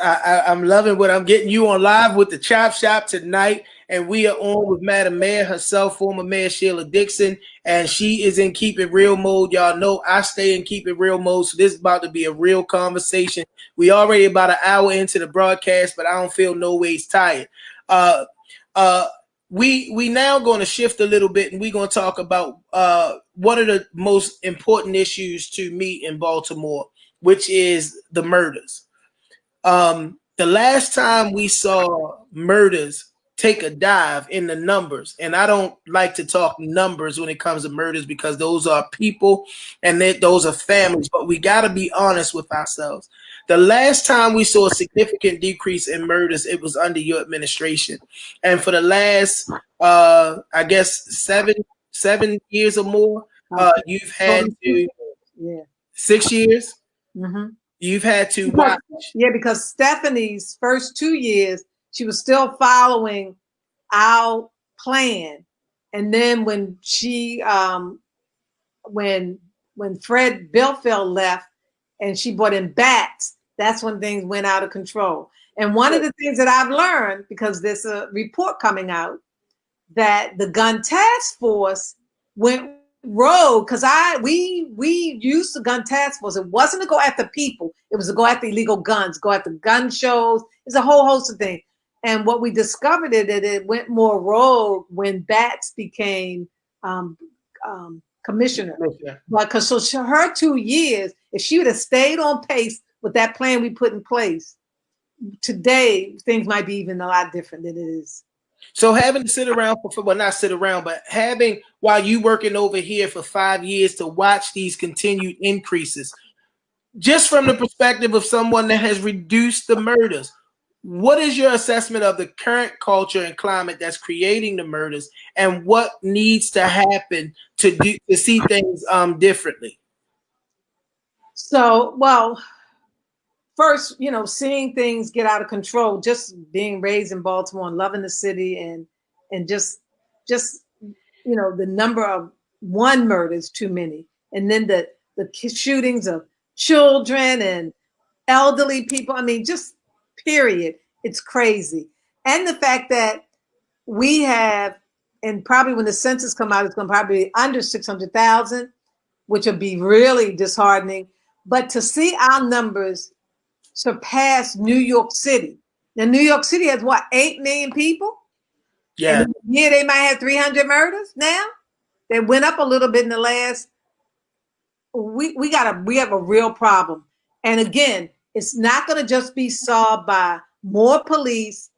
I'm loving what I'm getting you on live with the Chop Shop tonight. And we are on with Madam Mayor herself, former Mayor Sheila Dixon. And she is in Keep It Real mode. Y'all know I stay in Keep It Real mode. So this is about to be a real conversation. We already about an hour into the broadcast, but I don't feel no ways tired. We now going to shift a little bit, and we're going to talk about one of the most important issues to me in Baltimore, which is the murders. The last time we saw murders take a dive in the numbers, and I don't like to talk numbers when it comes to murders because those are people and those are families, but we got to be honest with ourselves. The last time we saw a significant decrease in murders, it was under your administration. And for the last, I guess, seven years or more, you've had to, 6 years, you've had to watch. Yeah, because Stephanie's first 2 years, she was still following our plan. And then when she, when Fred Billfield left and she brought in bats, that's when things went out of control. And one of the things that I've learned, because there's a report coming out, that the gun task force went rogue, because we used the gun task force. It wasn't to go after people, it was to go after illegal guns, go after gun shows. It's a whole host of things. And what we discovered is that it went more rogue when Bats became commissioner. Because so her 2 years, if she would have stayed on pace with that plan we put in place, today things might be even a lot different than it is. So having to sit around well, not sit around, but having, while you working over here for 5 years, to watch these continued increases, just from the perspective of someone that has reduced the murders, what is your assessment of the current culture and climate that's creating the murders, and what needs to happen to see things differently? So, well, first, seeing things get out of control, just being raised in Baltimore and loving the city, and just the number of one murder is too many, and then the shootings of children and elderly people. I mean, just period. It's crazy. And the fact that we have, and probably when the census come out, it's going to probably be under 600,000, which will be really disheartening. But to see our numbers surpass New York City. Now, New York City has what, 8 million people? Yeah. And yeah, they might have 300 murders now. They went up a little bit in the last. We have a real problem. And again, it's not going to just be solved by more police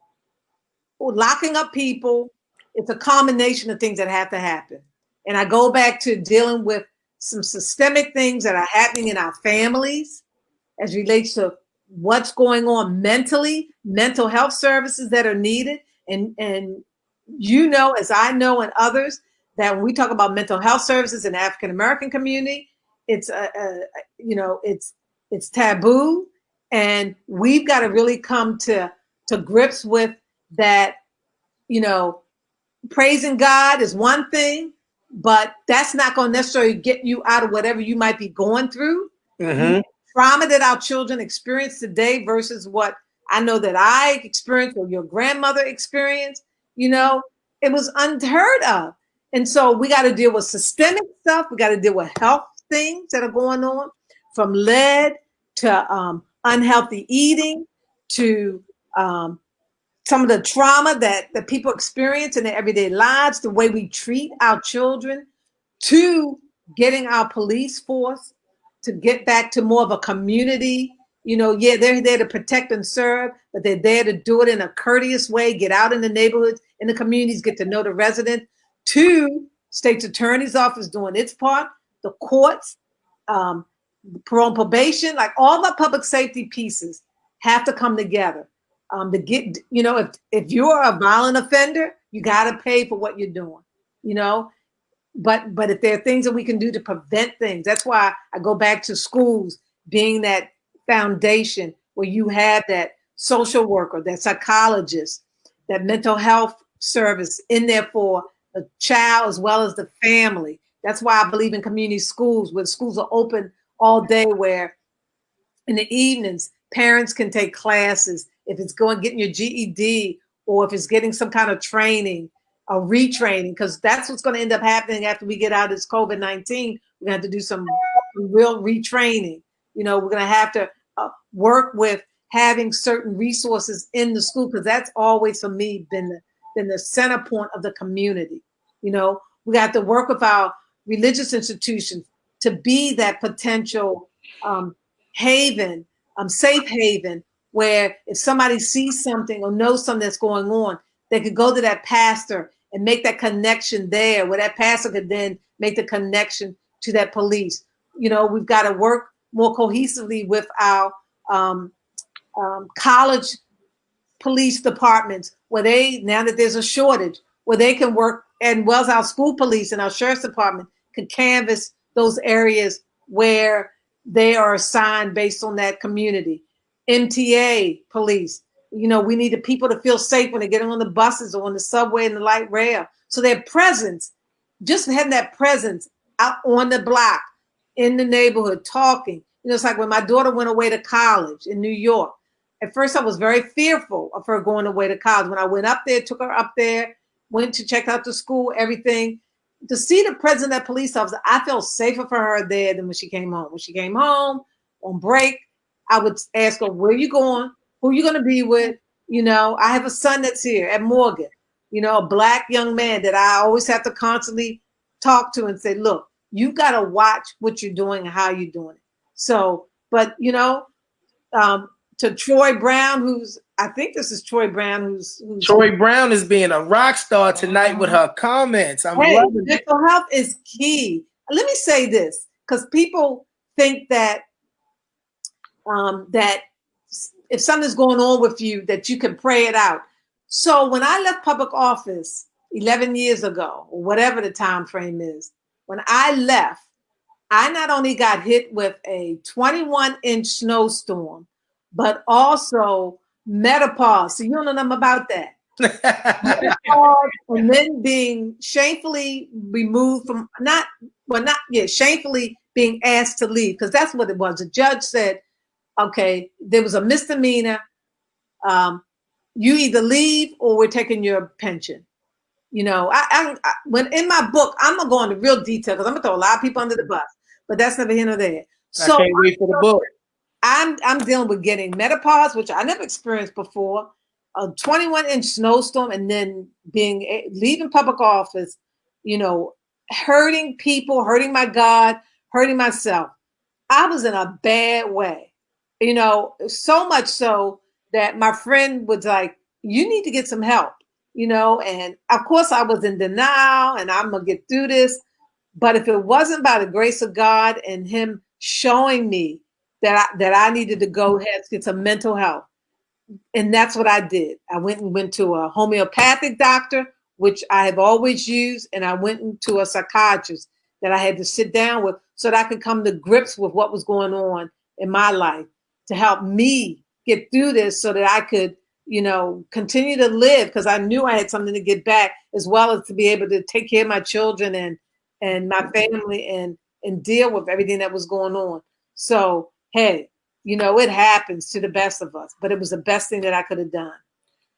locking up people. It's a combination of things that have to happen. And I go back to dealing with some systemic things that are happening in our families as relates to what's going on mentally, mental health services that are needed. And as I know, and others, that when we talk about mental health services in the African American community, it's it's taboo, and we've got to really come to grips with that. Praising God is one thing, but that's not going to necessarily get you out of whatever you might be going through. Mm-hmm. Trauma that our children experience today versus what I know that I experienced or your grandmother experienced, it was unheard of. And so we got to deal with systemic stuff. We got to deal with health things that are going on, from lead to unhealthy eating to some of the trauma that people experience in their everyday lives, the way we treat our children, to getting our police force to get back to more of a community. They're there to protect and serve, but they're there to do it in a courteous way, get out in the neighborhoods, in the communities, get to know the residents. 2, state's attorney's office doing its part, the courts, parole and probation, like all the public safety pieces have to come together. To get, if you're a violent offender, you got to pay for what you're doing, But if there are things that we can do to prevent things, that's why I go back to schools being that foundation where you have that social worker, that psychologist, that mental health service in there for the child as well as the family, That's why I believe in community schools, where schools are open all day, where in the evenings, parents can take classes. If it's going getting your GED, or if it's getting some kind of training or retraining, because that's what's going to end up happening after we get out of this COVID-19. We're going to have to do some real retraining. You know, we're going to have to work with having certain resources in the school, because that's always for me been the center point of the community. You know, we got to work with our religious institutions to be that potential haven, safe haven, where if somebody sees something or knows something that's going on, they could go to that pastor and make that connection there, where that pastor could then make the connection to that police. You know, we've got to work more cohesively with our college police departments, where they, now that there's a shortage, where they can work, and well as our school police and our sheriff's department can canvas those areas where they are assigned based on that community. MTA police, you know, we need the people to feel safe when they're getting on the buses or on the subway and the light rail. So their presence, just having that presence out on the block, in the neighborhood, talking. You know, it's like when my daughter went away to college in New York. At first, I was very fearful of her going away to college. When I went up there, took her up there, went to check out the school, everything. To see the presence of that police officer, I felt safer for her there than when she came home. When she came home on break, I would ask her, where are you going? Who are you going to be with? You know, I have a son that's here at Morgan, you know, a Black young man that I always have to constantly talk to and say, look, you got to watch what you're doing and how you're doing it. So, but, you know, to Troy Brown, who's, I think this is Troy Brown, who's Troy Brown is being a rock star tonight with her comments. I'm loving it. Mental health is key. Let me say this, because people think that that if something's going on with you, that you can pray it out. So when I left public office 11 years ago, or whatever the time frame is, when I left, I not only got hit with a 21-inch snowstorm, but also menopause. So you don't know nothing about that. And then being shamefully removed from, shamefully being asked to leave, because that's what it was. The judge said, okay, there was a misdemeanor. You either leave or we're taking your pension. You know, when in my book, I'm gonna go into real detail because I'm gonna throw a lot of people under the bus, but that's neither here nor there. So I can't wait for the book. I'm dealing with getting menopause, which I never experienced before, a 21-inch snowstorm, and then leaving public office, you know, hurting people, hurting my God, hurting myself. I was in a bad way, you know, so much so that my friend was like, you need to get some help, you know, and of course I was in denial and I'm gonna get through this. But if it wasn't by the grace of God and him showing me that I needed to go ahead and get some mental health, and that's what I did. I went to a homeopathic doctor, which I have always used, and I went into a psychiatrist that I had to sit down with so that I could come to grips with what was going on in my life to help me get through this so that I could, you know, continue to live, because I knew I had something to get back, as well as to be able to take care of my children and my family and deal with everything that was going on. So, hey, you know, it happens to the best of us, but it was the best thing that I could have done.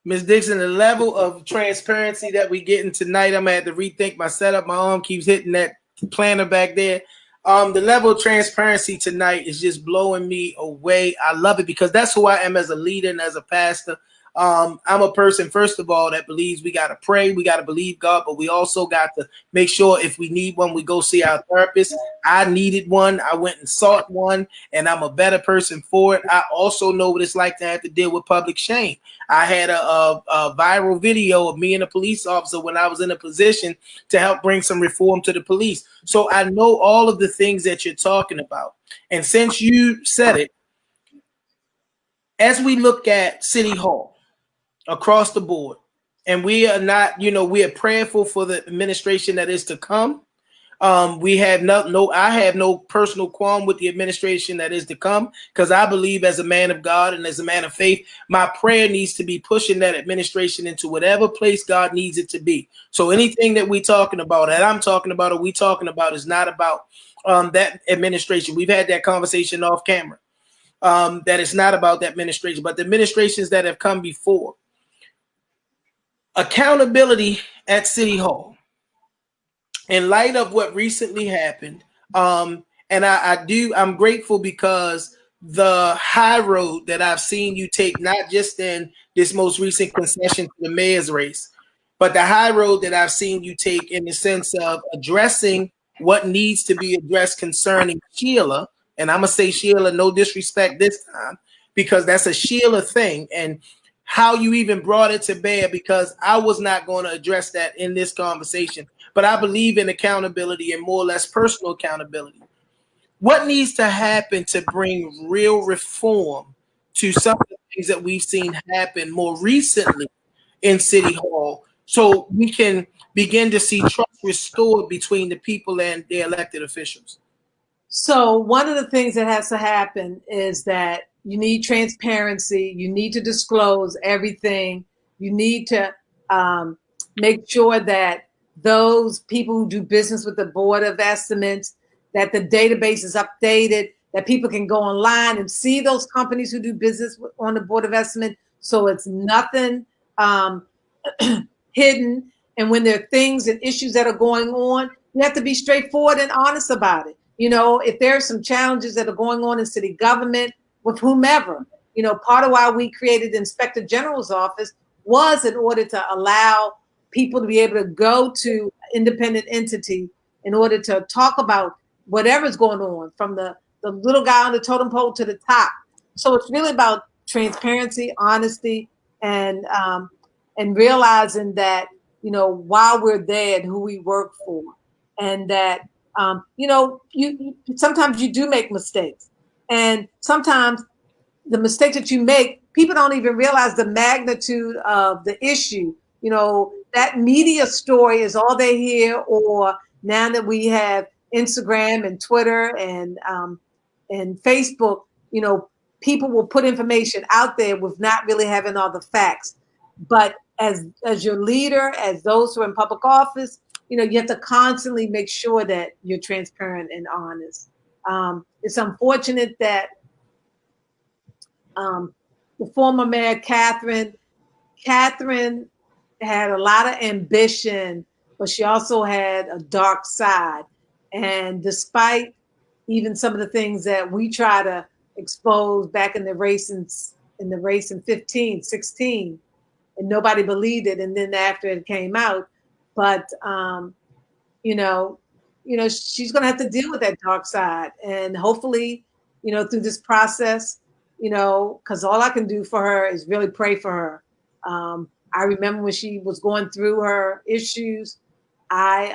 Ms. Dixon, the level of transparency that we getting tonight, I'm gonna have to rethink my setup. My arm keeps hitting that planner back there. The level of transparency tonight is just blowing me away. I love it because that's who I am as a leader and as a pastor. I'm a person, first of all, that believes we got to pray, we got to believe God, but we also got to make sure if we need one, we go see our therapist. I needed one. I went and sought one, and I'm a better person for it. I also know what it's like to have to deal with public shame. I had a viral video of me and a police officer when I was in a position to help bring some reform to the police. So I know all of the things that you're talking about. And since you said it, as we look at City Hall, across the board, and we are not, you know, we are prayerful for the administration that is to come. We have I have no personal qualm with the administration that is to come, because I believe, as a man of God and as a man of faith, my prayer needs to be pushing that administration into whatever place God needs it to be. So anything that we talking about, that I'm talking about, or we talking about, is not about that administration. We've had that conversation off camera. That it's not about that administration, but the administrations that have come before. Accountability at City Hall. In light of what recently happened, and I'm grateful, because the high road that I've seen you take, not just in this most recent concession to the mayor's race, but the high road that I've seen you take in the sense of addressing what needs to be addressed concerning Sheila. And I'm gonna say Sheila, no disrespect this time, because that's a Sheila thing, and how you even brought it to bear, because I was not going to address that in this conversation. But I believe in accountability, and more or less personal accountability. What needs to happen to bring real reform to some of the things that we've seen happen more recently in City Hall, so we can begin to see trust restored between the people and their elected officials? So one of the things that has to happen is that you need transparency. You need to disclose everything. You need to make sure that those people who do business with the Board of Estimates, that the database is updated, that people can go online and see those companies who do business on the Board of Estimates. So it's nothing hidden. And when there are things and issues that are going on, you have to be straightforward and honest about it. You know, if there are some challenges that are going on in city government with whomever, you know, part of why we created the Inspector General's office was in order to allow people to be able to go to independent entity in order to talk about whatever's going on, from the little guy on the totem pole to the top. So it's really about transparency, honesty, and realizing that, you know, while we're there and who we work for, and that you know, you sometimes you do make mistakes, and sometimes the mistakes that you make, people don't even realize the magnitude of the issue. You know, that media story is all they hear, or now that we have Instagram and Twitter and Facebook, you know, people will put information out there with not really having all the facts. But as your leader, as those who are in public office, you know, you have to constantly make sure that you're transparent and honest. It's unfortunate that the former mayor, Catherine had a lot of ambition, but she also had a dark side. And despite even some of the things that we try to expose back in the race in 15, 16, and nobody believed it. And then after it came out, but you know, she's going to have to deal with that dark side, and hopefully, you know, through this process, you know, because all I can do for her is really pray for her. I remember when she was going through her issues, I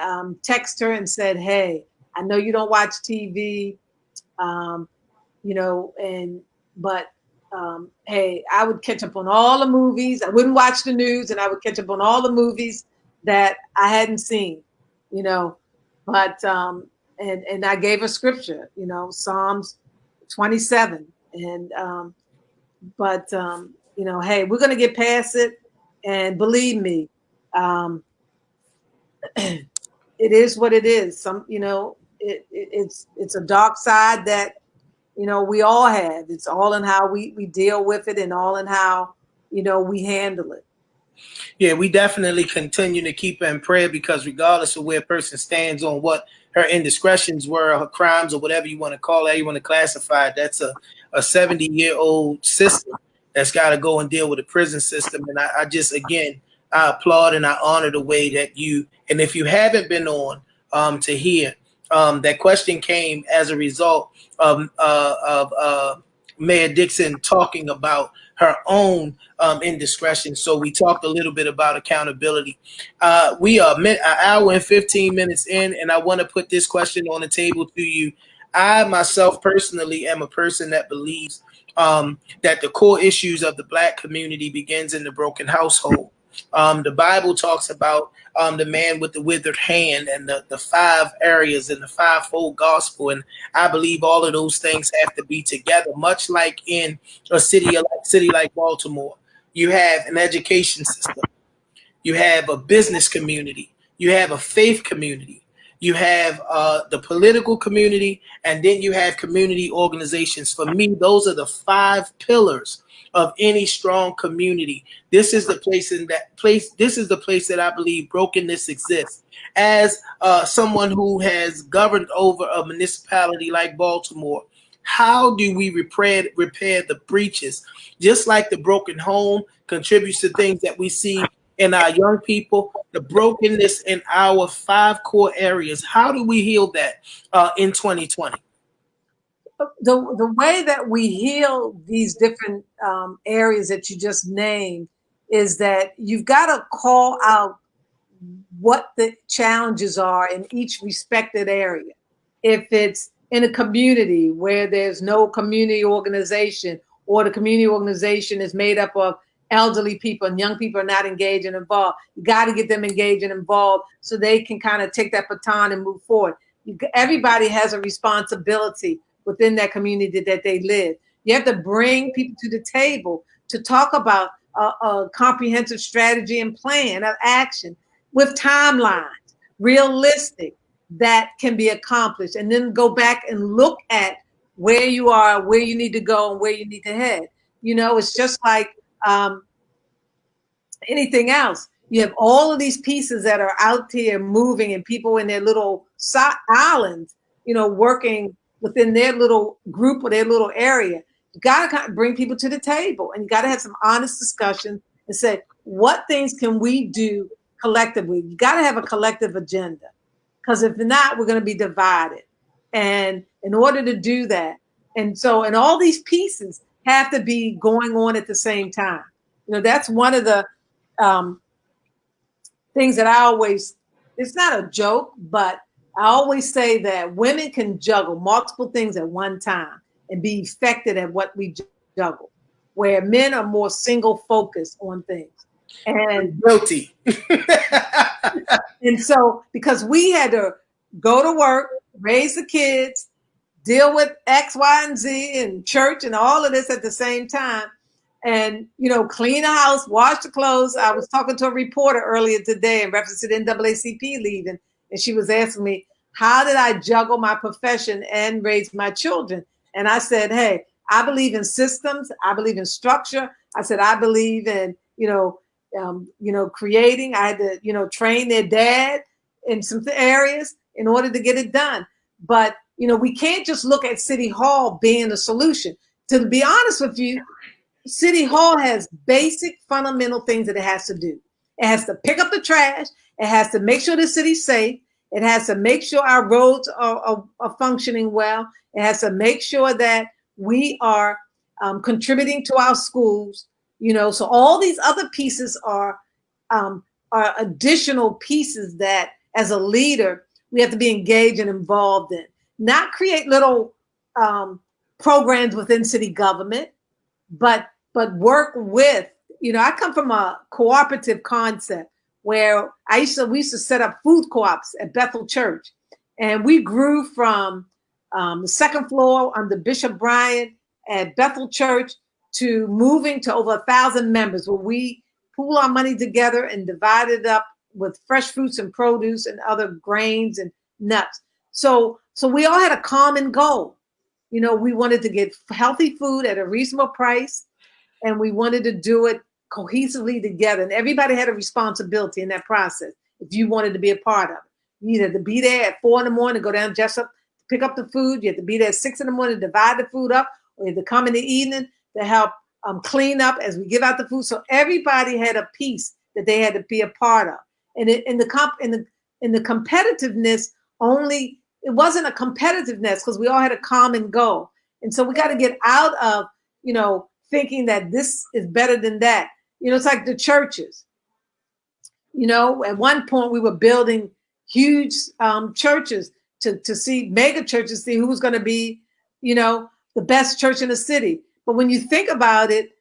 texted her and said, "Hey, I know you don't watch TV, you know, but hey, I would catch up on all the movies. I wouldn't watch the news, and I would catch up on all the movies that I hadn't seen, you know." But and I gave her scripture, you know, Psalms 27, and but you know, hey, we're gonna get past it, and believe me, it is what it is. You know, it's a dark side that, you know, we all have. It's all in how we deal with it, and all in how, you know, we handle it. Yeah, we definitely continue to keep her in prayer, because regardless of where a person stands on what her indiscretions were, her crimes, or whatever you want to call it, you want to classify it, that's a 70-year-old system that's got to go and deal with the prison system. And I just, again, I applaud and I honor the way that you, and if you haven't been on to hear, that question came as a result of Mayor Dixon talking about her own indiscretion. So we talked a little bit about accountability. We are an hour and 15 minutes in, and I want to put this question on the table to you. I myself personally am a person that believes that the core issues of the Black community begins in the broken household. The Bible talks about the man with the withered hand and the five areas and the fivefold gospel. And I believe all of those things have to be together, much like in a city like Baltimore. You have an education system, you have a business community, you have a faith community, you have the political community, and then you have community organizations. For me, those are the five pillars of any strong community. This is the place in that place. This is the place that I believe brokenness exists. As someone who has governed over a municipality like Baltimore, how do we repair the breaches? Just like the broken home contributes to things that we see in our young people, the brokenness in our five core areas. How do we heal that in 2020? The way that we heal these different areas that you just named is that you've got to call out what the challenges are in each respected area. If it's in a community where there's no community organization, or the community organization is made up of elderly people and young people are not engaged and involved, you got to get them engaged and involved so they can kind of take that baton and move forward. Everybody has a responsibility within that community that they live. You have to bring people to the table to talk about a comprehensive strategy and plan of action with timelines, realistic, that can be accomplished, and then go back and look at where you are, where you need to go, and where you need to head. You know, it's just like anything else. You have all of these pieces that are out here moving, and people in their little islands, you know, working within their little group or their little area. You got to bring people to the table, and you got to have some honest discussion and say, what things can we do collectively? You got to have a collective agenda, because if not, we're going to be divided. And in order to do that, and all these pieces have to be going on at the same time. You know, that's one of the things that I always, it's not a joke, but I always say that women can juggle multiple things at one time and be effective at what we juggle, where men are more single focused on things. And guilty. And so, because we had to go to work, raise the kids, deal with X, Y, and Z, and church, and all of this at the same time, and, you know, clean the house, wash the clothes. I was talking to a reporter earlier today in reference to the NAACP leaving, and she was asking me, how did I juggle my profession and raise my children? And I said, hey, I believe in systems. I believe in structure. I said, I believe in, creating. I had to, train their dad in some areas in order to get it done. But, we can't just look at City Hall being the solution. To be honest with you, City Hall has basic fundamental things that it has to do. It has to pick up the trash. It has to make sure the city's safe. It has to make sure our roads are functioning well. It has to make sure that we are contributing to our schools. So all these other pieces are additional pieces that, as a leader, we have to be engaged and involved in. Not create little programs within city government, but work with. I come from a cooperative concept where we used to set up food co-ops at Bethel Church, and we grew from the second floor under Bishop Bryant at Bethel Church to moving to over 1,000 members, where we pool our money together and divide it up with fresh fruits and produce and other grains and nuts. So we all had a common goal. We wanted to get healthy food at a reasonable price, and we wanted to do it cohesively together. And everybody had a responsibility in that process if you wanted to be a part of it. You had to be there at 4 a.m, go down Jessup to pick up the food. You had to be there at 6 a.m, to divide the food up, or you had to come in the evening to help clean up as we give out the food. So everybody had a piece that they had to be a part of. And in the competitiveness, only it wasn't a competitiveness because we all had a common goal. And so we got to get out of, thinking that this is better than that. It's like the churches. At one point we were building huge churches to see mega churches, see who was going to be, the best church in the city. But when you think about it,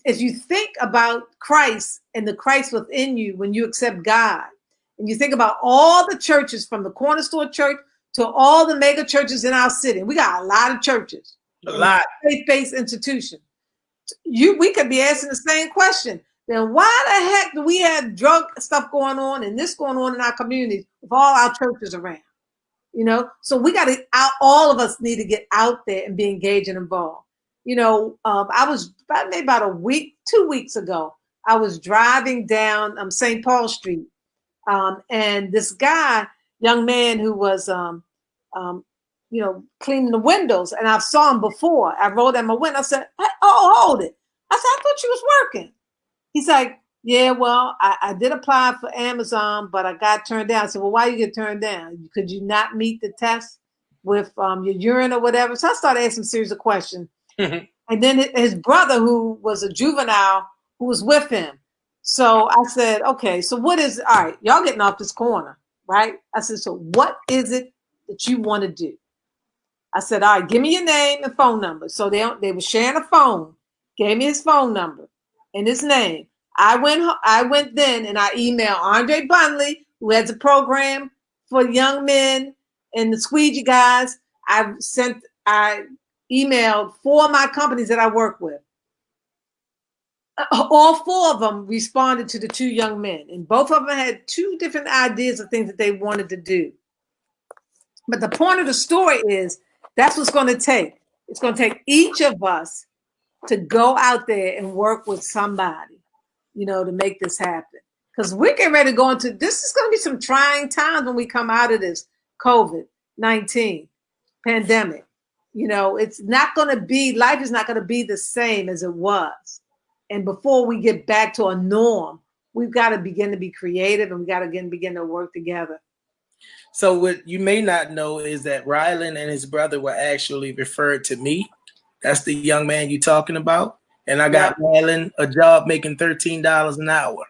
if you think about Christ and the Christ within you when you accept God, and you think about all the churches from the corner store church to all the mega churches in our city, we got a lot of churches, a lot, faith-based institutions. We could be asking the same question. Then why the heck do we have drug stuff going on and this going on in our communities with all our churches around? You know, so we got to, all of us need to get out there and be engaged and involved. You know, I was maybe about a week, 2 weeks ago, I was driving down St. Paul Street, and this guy, young man who was, you know, cleaning the windows, and I saw him before. I rolled down my window. I said, hey, "Oh, hold it!" I said, "I thought you was working." He's like, "Yeah, well, I did apply for Amazon, but I got turned down." I said, "Well, why you get turned down? Could you not meet the test with your urine or whatever?" So I started asking a series of questions. And then his brother, who was a juvenile, who was with him. So I said, "Okay, so what is, all right, y'all getting off this corner, right?" I said, "So what is it that you want to do?" I said, "All right, give me your name and phone number." So they were sharing a phone, gave me his phone number and his name. I went then and I emailed Andre Bunley, who has a program for young men and the squeegee guys. I emailed 4 of my companies that I work with. All 4 of them responded to the 2 young men, and both of them had 2 different ideas of things that they wanted to do. But the point of the story is that's what's going to take. It's going to take each of us to go out there and work with somebody, you know, to make this happen. Because we're getting ready to go into, this is going to be some trying times when we come out of this COVID-19 pandemic. You know, it's not going to be, life is not going to be the same as it was. And before we get back to a norm, we've got to begin to be creative, and we got to begin to work together. So what you may not know is that Rylan and his brother were actually referred to me. That's the young man you're talking about. And I got Rylan a job making $13 an hour.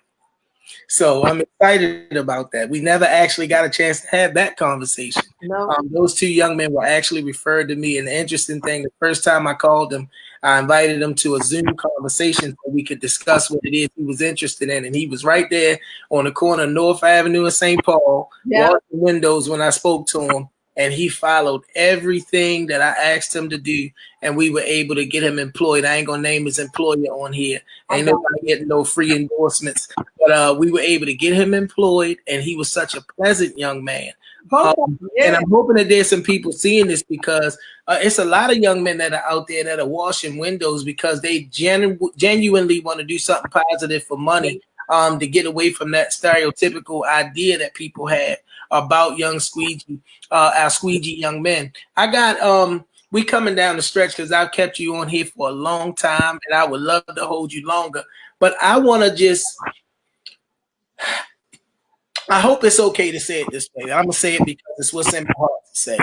So I'm excited about that. We never actually got a chance to have that conversation. No. Those 2 young men were actually referred to me. And the interesting thing, the first time I called them, I invited him to a Zoom conversation so we could discuss what it is he was interested in. And he was right there on the corner of North Avenue and St. Paul, washing windows when I spoke to him. And he followed everything that I asked him to do, and we were able to get him employed. I ain't gonna name his employer on here. Ain't nobody getting no free endorsements, but we were able to get him employed, and he was such a pleasant young man. And I'm hoping that there's some people seeing this, because it's a lot of young men that are out there that are washing windows because they genuinely want to do something positive for money, to get away from that stereotypical idea that people have about young squeegee, our squeegee young men. I got we coming down the stretch because I've kept you on here for a long time, and I would love to hold you longer. But I want to just, I hope it's okay to say it this way. I'm gonna say it because it's what's in my heart to say.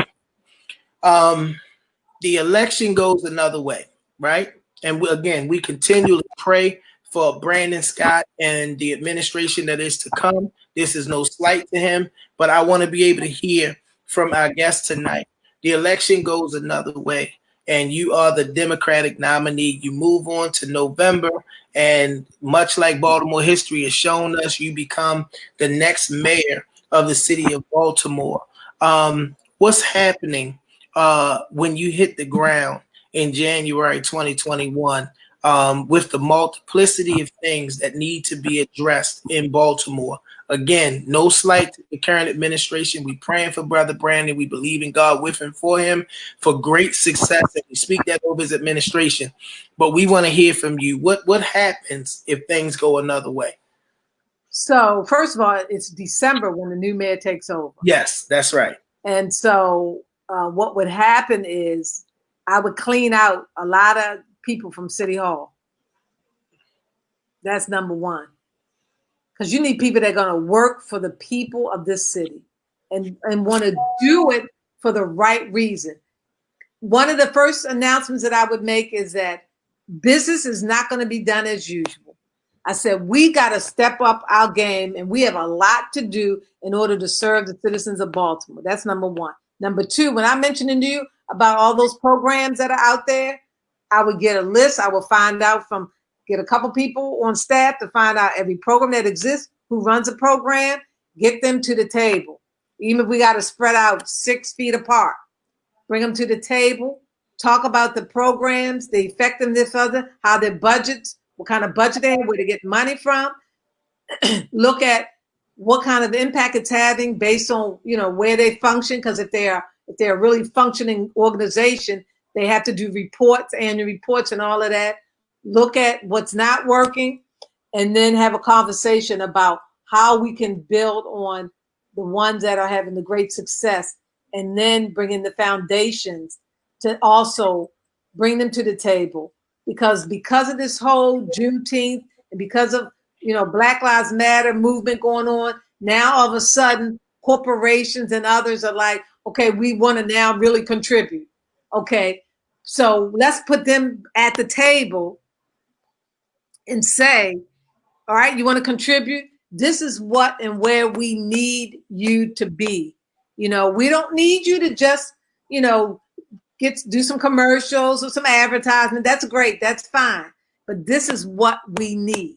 The election goes another way, right? And we continually pray for Brandon Scott and the administration that is to come. This is no slight to him, but I want to be able to hear from our guest tonight. The election goes another way, and you are the Democratic nominee. You move on to November, and much like Baltimore history has shown us, you become the next mayor of the city of Baltimore. What's happening when you hit the ground in January 2021? With the multiplicity of things that need to be addressed in Baltimore. Again, no slight to the current administration. We praying for Brother Brandon. We believe in God with him, for him, for great success. And we speak that over his administration. But we want to hear from you. What happens if things go another way? So first of all, it's December when the new mayor takes over. Yes, that's right. And so what would happen is I would clean out a lot of people from City Hall. That's number one. Because you need people that are going to work for the people of this city and want to do it for the right reason. One of the first announcements that I would make is that business is not going to be done as usual. I said, we got to step up our game, and we have a lot to do in order to serve the citizens of Baltimore. That's number one. Number two, when I mentioned to you about all those programs that are out there, I would get a list. I would find out from get a couple people on staff to find out every program that exists, who runs a program, get them to the table. Even if we got to spread out 6 feet apart, bring them to the table, talk about the programs, the effectiveness of them, how their budgets, what kind of budget they have, where to get money from, look at what kind of impact it's having based on, you know, where they function. Because if they're a really functioning organization, they have to do reports, annual reports and all of that. Look at what's not working, and then have a conversation about how we can build on the ones that are having the great success, and then bring in the foundations to also bring them to the table. Because of this whole Juneteenth, and because of, you know, Black Lives Matter movement going on, now all of a sudden corporations and others are like, okay, we want to now really contribute. Okay, so let's put them at the table and say, all right, you want to contribute? This is what and where we need you to be. You know, we don't need you to just, you know, do some commercials or some advertisement. That's great. That's fine. But this is what we need.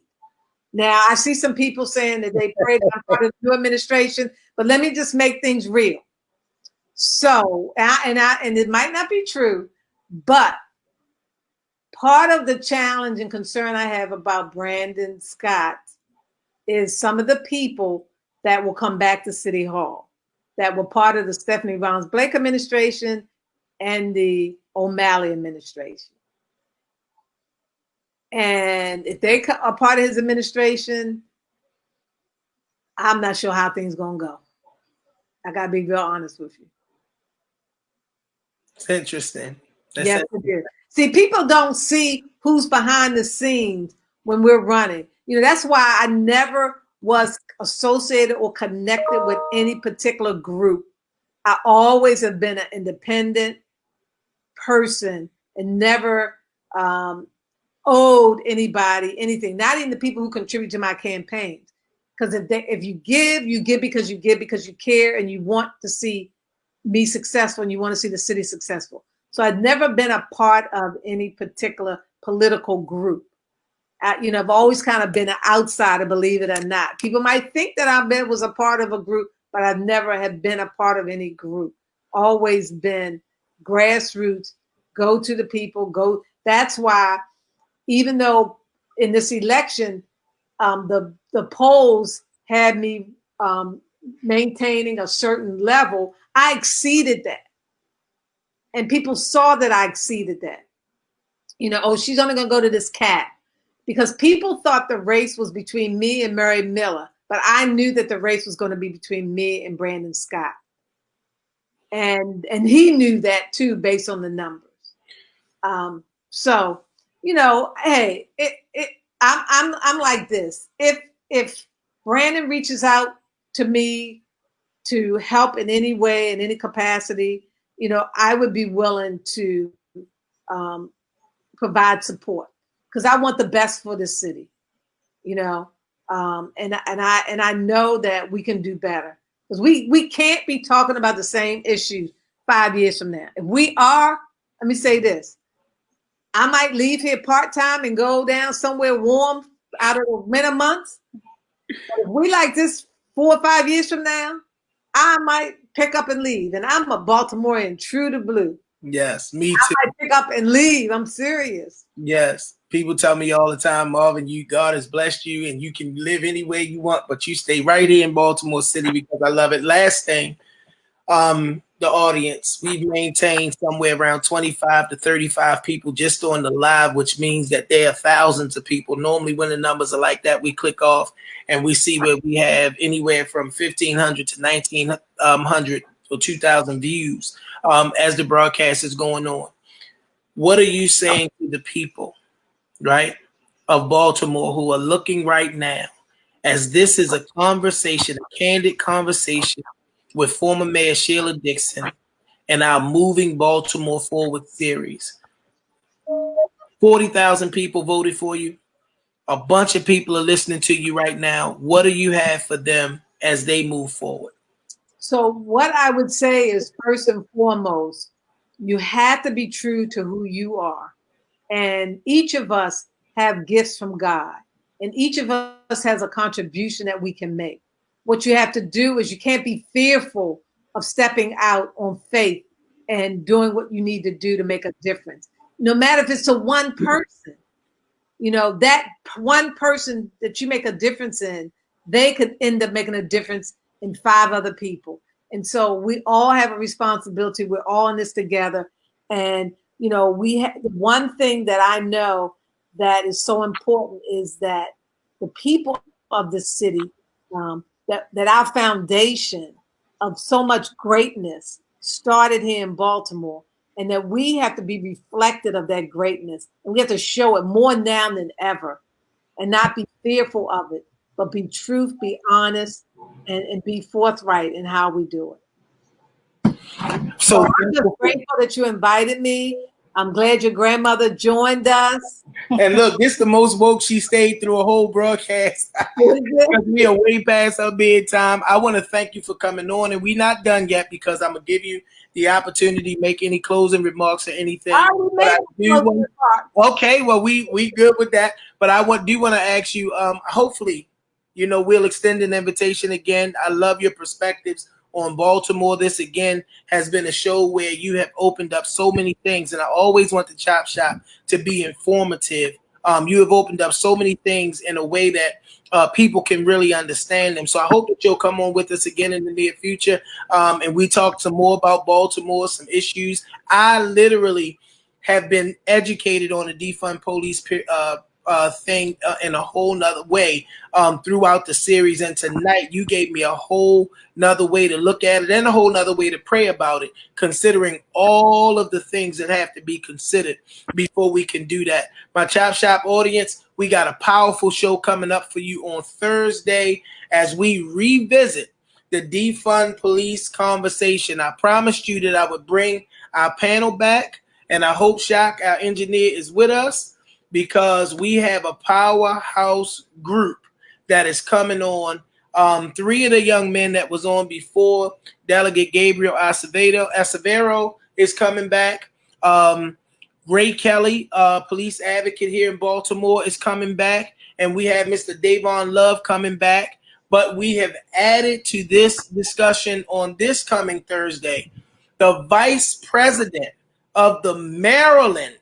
Now, I see some people saying that they pray that I'm part of the new administration, but let me just make things real. So, and it might not be true, but part of the challenge and concern I have about Brandon Scott is some of the people that will come back to City Hall that were part of the Stephanie Rounds Blake administration and the O'Malley administration. And if they are part of his administration, I'm not sure how things gonna go. I gotta be real honest with you. It's interesting. Yes, it is. See, people don't see who's behind the scenes when we're running. You know, that's why I never was associated or connected with any particular group. I always have been an independent person and never owed anybody anything, not even the people who contribute to my campaigns. Because if you give because you care and you want to see me successful and you want to see the city successful. So I've never been a part of any particular political group. You know, I've always kind of been an outsider, believe it or not. People might think that I was a part of a group, but I've never have been a part of any group. Always been grassroots, go to the people, go. That's why, even though in this election, the polls had me maintaining a certain level, I exceeded that. And people saw that I exceeded that. You know, oh, she's only going to go to this cap. Because people thought the race was between me and Mary Miller, but I knew that the race was going to be between me and Brandon Scott. And he knew that too, based on the numbers. So, you know, hey, I'm like this. If Brandon reaches out to me to help in any way, in any capacity, you know, I would be willing to provide support, because I want the best for the city, you know, and I know that we can do better, because we can't be talking about the same issues 5 years from now. If we are, let me say this, I might leave here part-time and go down somewhere warm out of the winter months. But if we like this 4 or 5 years from now, I might pick up and leave. And I'm a Baltimorean, true to blue. Yes, me too. I might pick up and leave. I'm serious. Yes. People tell me all the time, Marvin, God has blessed you and you can live any way you want, but you stay right here in Baltimore City because I love it. Last thing, the audience, we've maintained somewhere around 25 to 35 people just on the live, which means that there are thousands of people. Normally when the numbers are like that, we click off and we see where we have anywhere from 1,500 to 1,900 or 2,000 views as the broadcast is going on. What are you saying to the people, right, of Baltimore who are looking right now, as this is a conversation, a candid conversation with former Mayor Sheila Dixon and our Moving Baltimore Forward series? 40,000 people voted for you. A bunch of people are listening to you right now. What do you have for them as they move forward? So what I would say is, first and foremost, you have to be true to who you are. And each of us have gifts from God, and each of us has a contribution that we can make. What you have to do is you can't be fearful of stepping out on faith and doing what you need to do to make a difference. No matter if it's to one person, that one person that you make a difference in, they could end up making a difference in 5 other people. And so we all have a responsibility. We're all in this together. And, one thing that I know that is so important is that the people of the city, that our foundation of so much greatness started here in Baltimore, and that we have to be reflected of that greatness, and we have to show it more now than ever, and not be fearful of it, but be truth, be honest, and be forthright in how we do it. So I'm just grateful that you invited me. I'm glad your grandmother joined us. And look, this is the most woke she stayed through a whole broadcast. Because we are way past her bedtime. I want to thank you for coming on, and we're not done yet because I'm gonna give you the opportunity to make any closing remarks or anything. Okay, well we good with that. But I do want to ask you. Hopefully, we'll extend an invitation again. I love your perspectives on Baltimore. This again has been a show where you have opened up so many things, and I always want the Chop Shop to be informative. You have opened up so many things in a way that people can really understand them. So I hope that you'll come on with us again in the near future, and we talk some more about Baltimore, some issues. I literally have been educated on the Defund Police thing in a whole nother way throughout the series, and tonight you gave me a whole nother way to look at it and a whole nother way to pray about it, considering all of the things that have to be considered before we can do that. My Chop Shop audience, we got a powerful show coming up for you on Thursday as we revisit the Defund Police conversation. I promised you that I would bring our panel back, and I hope Shock, our engineer, is with us, because we have a powerhouse group that is coming on. 3 of the young men that was on before, Delegate Gabriel Acevero is coming back. Ray Kelly, police advocate here in Baltimore, is coming back. And we have Mr. Davon Love coming back. But we have added to this discussion on this coming Thursday, the vice president of the Maryland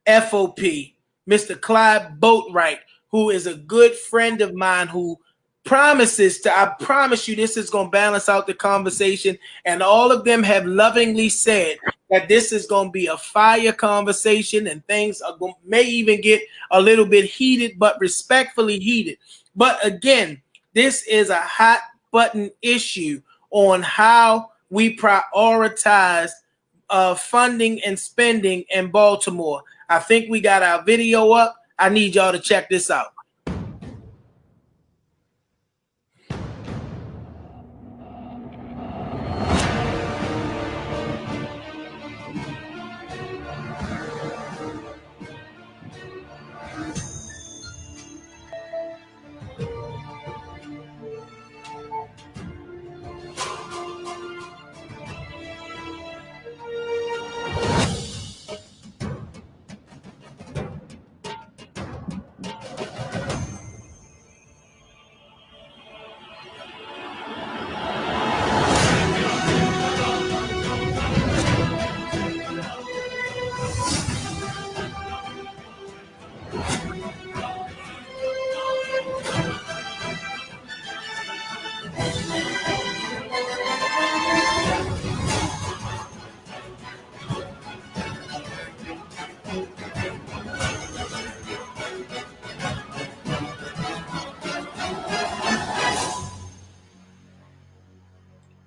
FOP, Mr. Clyde Boatwright, who is a good friend of mine, who I promise you this is going to balance out the conversation. And all of them have lovingly said that this is going to be a fire conversation, and things may even get a little bit heated, but respectfully heated. But again, this is a hot button issue on how we prioritize funding and spending in Baltimore. I think we got our video up. I need y'all to check this out.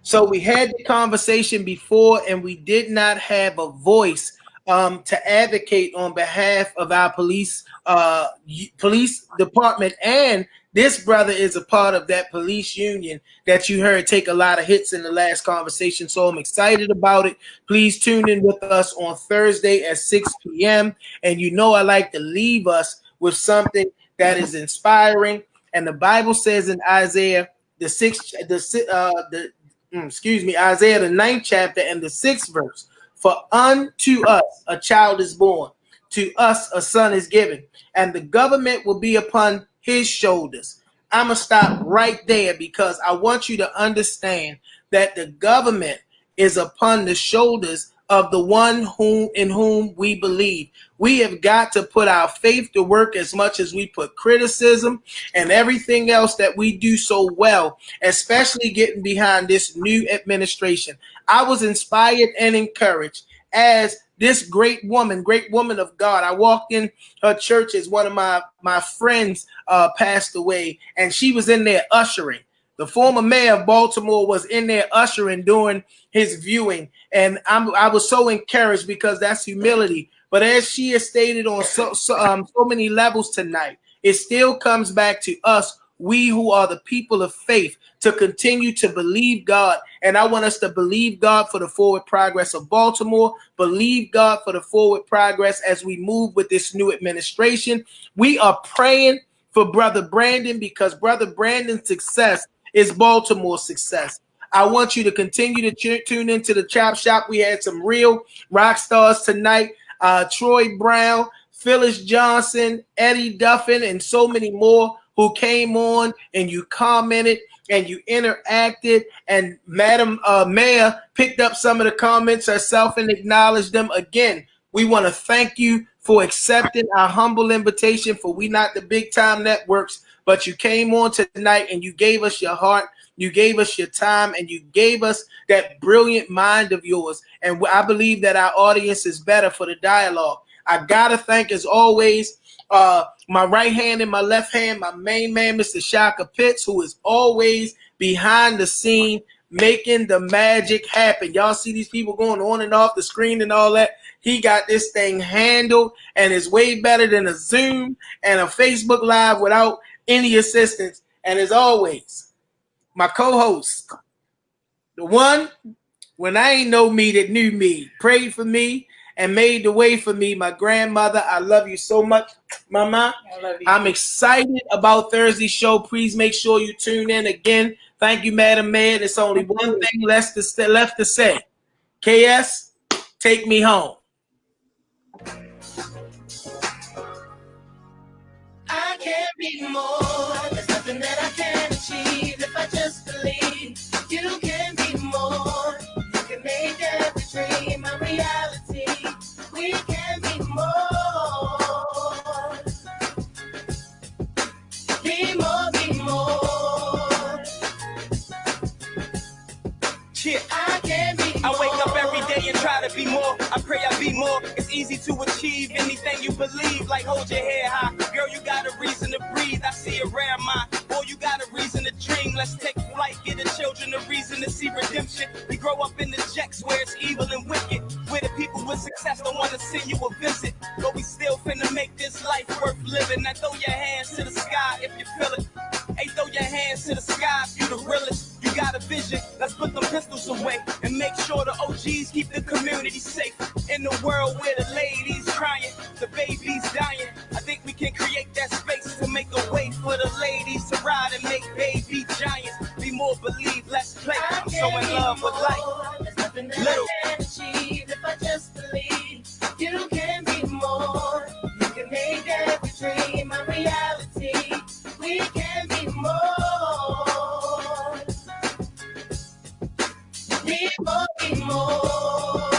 So we had the conversation before, and we did not have a voice to advocate on behalf of our police department. And this brother is a part of that police union that you heard take a lot of hits in the last conversation. So I'm excited about it. Please tune in with us on Thursday at 6 p.m. And I like to leave us with something that is inspiring. And the Bible says in Isaiah Isaiah the 9th chapter and the 6th verse, for unto us a child is born, to us a son is given, and the government will be upon his shoulders. I'm going to stop right there because I want you to understand that the government is upon the shoulders of the one in whom we believe. We have got to put our faith to work as much as we put criticism and everything else that we do so well, especially getting behind this new administration. I was inspired and encouraged as this great woman of God. I walked in her church as one of my friends passed away, and she was in there ushering. The former mayor of Baltimore was in there ushering during his viewing, and I was so encouraged because that's humility. But as she has stated on so many levels tonight, it still comes back to us, we who are the people of faith, to continue to believe God. And I want us to believe God for the forward progress of Baltimore, believe God for the forward progress as we move with this new administration. We are praying for Brother Brandon because Brother Brandon's success is Baltimore's success. I want you to continue to tune into the Chop Shop. We had some real rock stars tonight. Troy Brown, Phyllis Johnson, Eddie Duffin, and so many more who came on and you commented and you interacted, and Madam Mayor picked up some of the comments herself and acknowledged them. Again, we want to thank you for accepting our humble invitation, for we not the big time networks, but you came on tonight and you gave us your heart, you gave us your time, and you gave us that brilliant mind of yours. And I believe that our audience is better for the dialogue. I got to thank, as always, my right hand and my left hand, my main man, Mr. Shaka Pitts, who is always behind the scene making the magic happen. Y'all see these people going on and off the screen and all that. He got this thing handled and is way better than a Zoom and a Facebook Live without any assistance. And as always, my co-host, the one when I ain't know me that knew me, prayed for me and made the way for me, my grandmother. I love you so much, Mama. I love you. I'm excited about Thursday's show. Please make sure you tune in again. Thank you, Madam Mayor. There's only one thing left to say. KS, take me home. I can't be more. There's nothing that I can't achieve if I just believe. You can be more. You can make every dream a reality. We can be more. Be more, be more. Yeah. I can be I more. wake up every day and try to be more. I pray I be more. It's easy to achieve anything you believe. Like hold your head high. Girl, you got a reason to breathe. I see it rare mine. Boy, you got a reason to dream. Let's take flight. Give the children a reason to see redemption. We grow up in the jacks where it's evil and wicked. Where the people with success don't want to send you a visit. But we still finna make this life worth living. Now throw your hands to the sky if you feel it. Hey, throw your hands to the sky if you the realest. You got a vision, let's put them pistols away and make sure the OGs keep the community safe. In the world where the ladies crying, the babies dying, I think we can create that space to make a way for the ladies to ride and make baby giants. Be more, believe, let's play. I'm so in love with life. There's nothing that I can't achieve if I just believe. You can be more. You can make every dream a reality. We can be more. Be more, be more.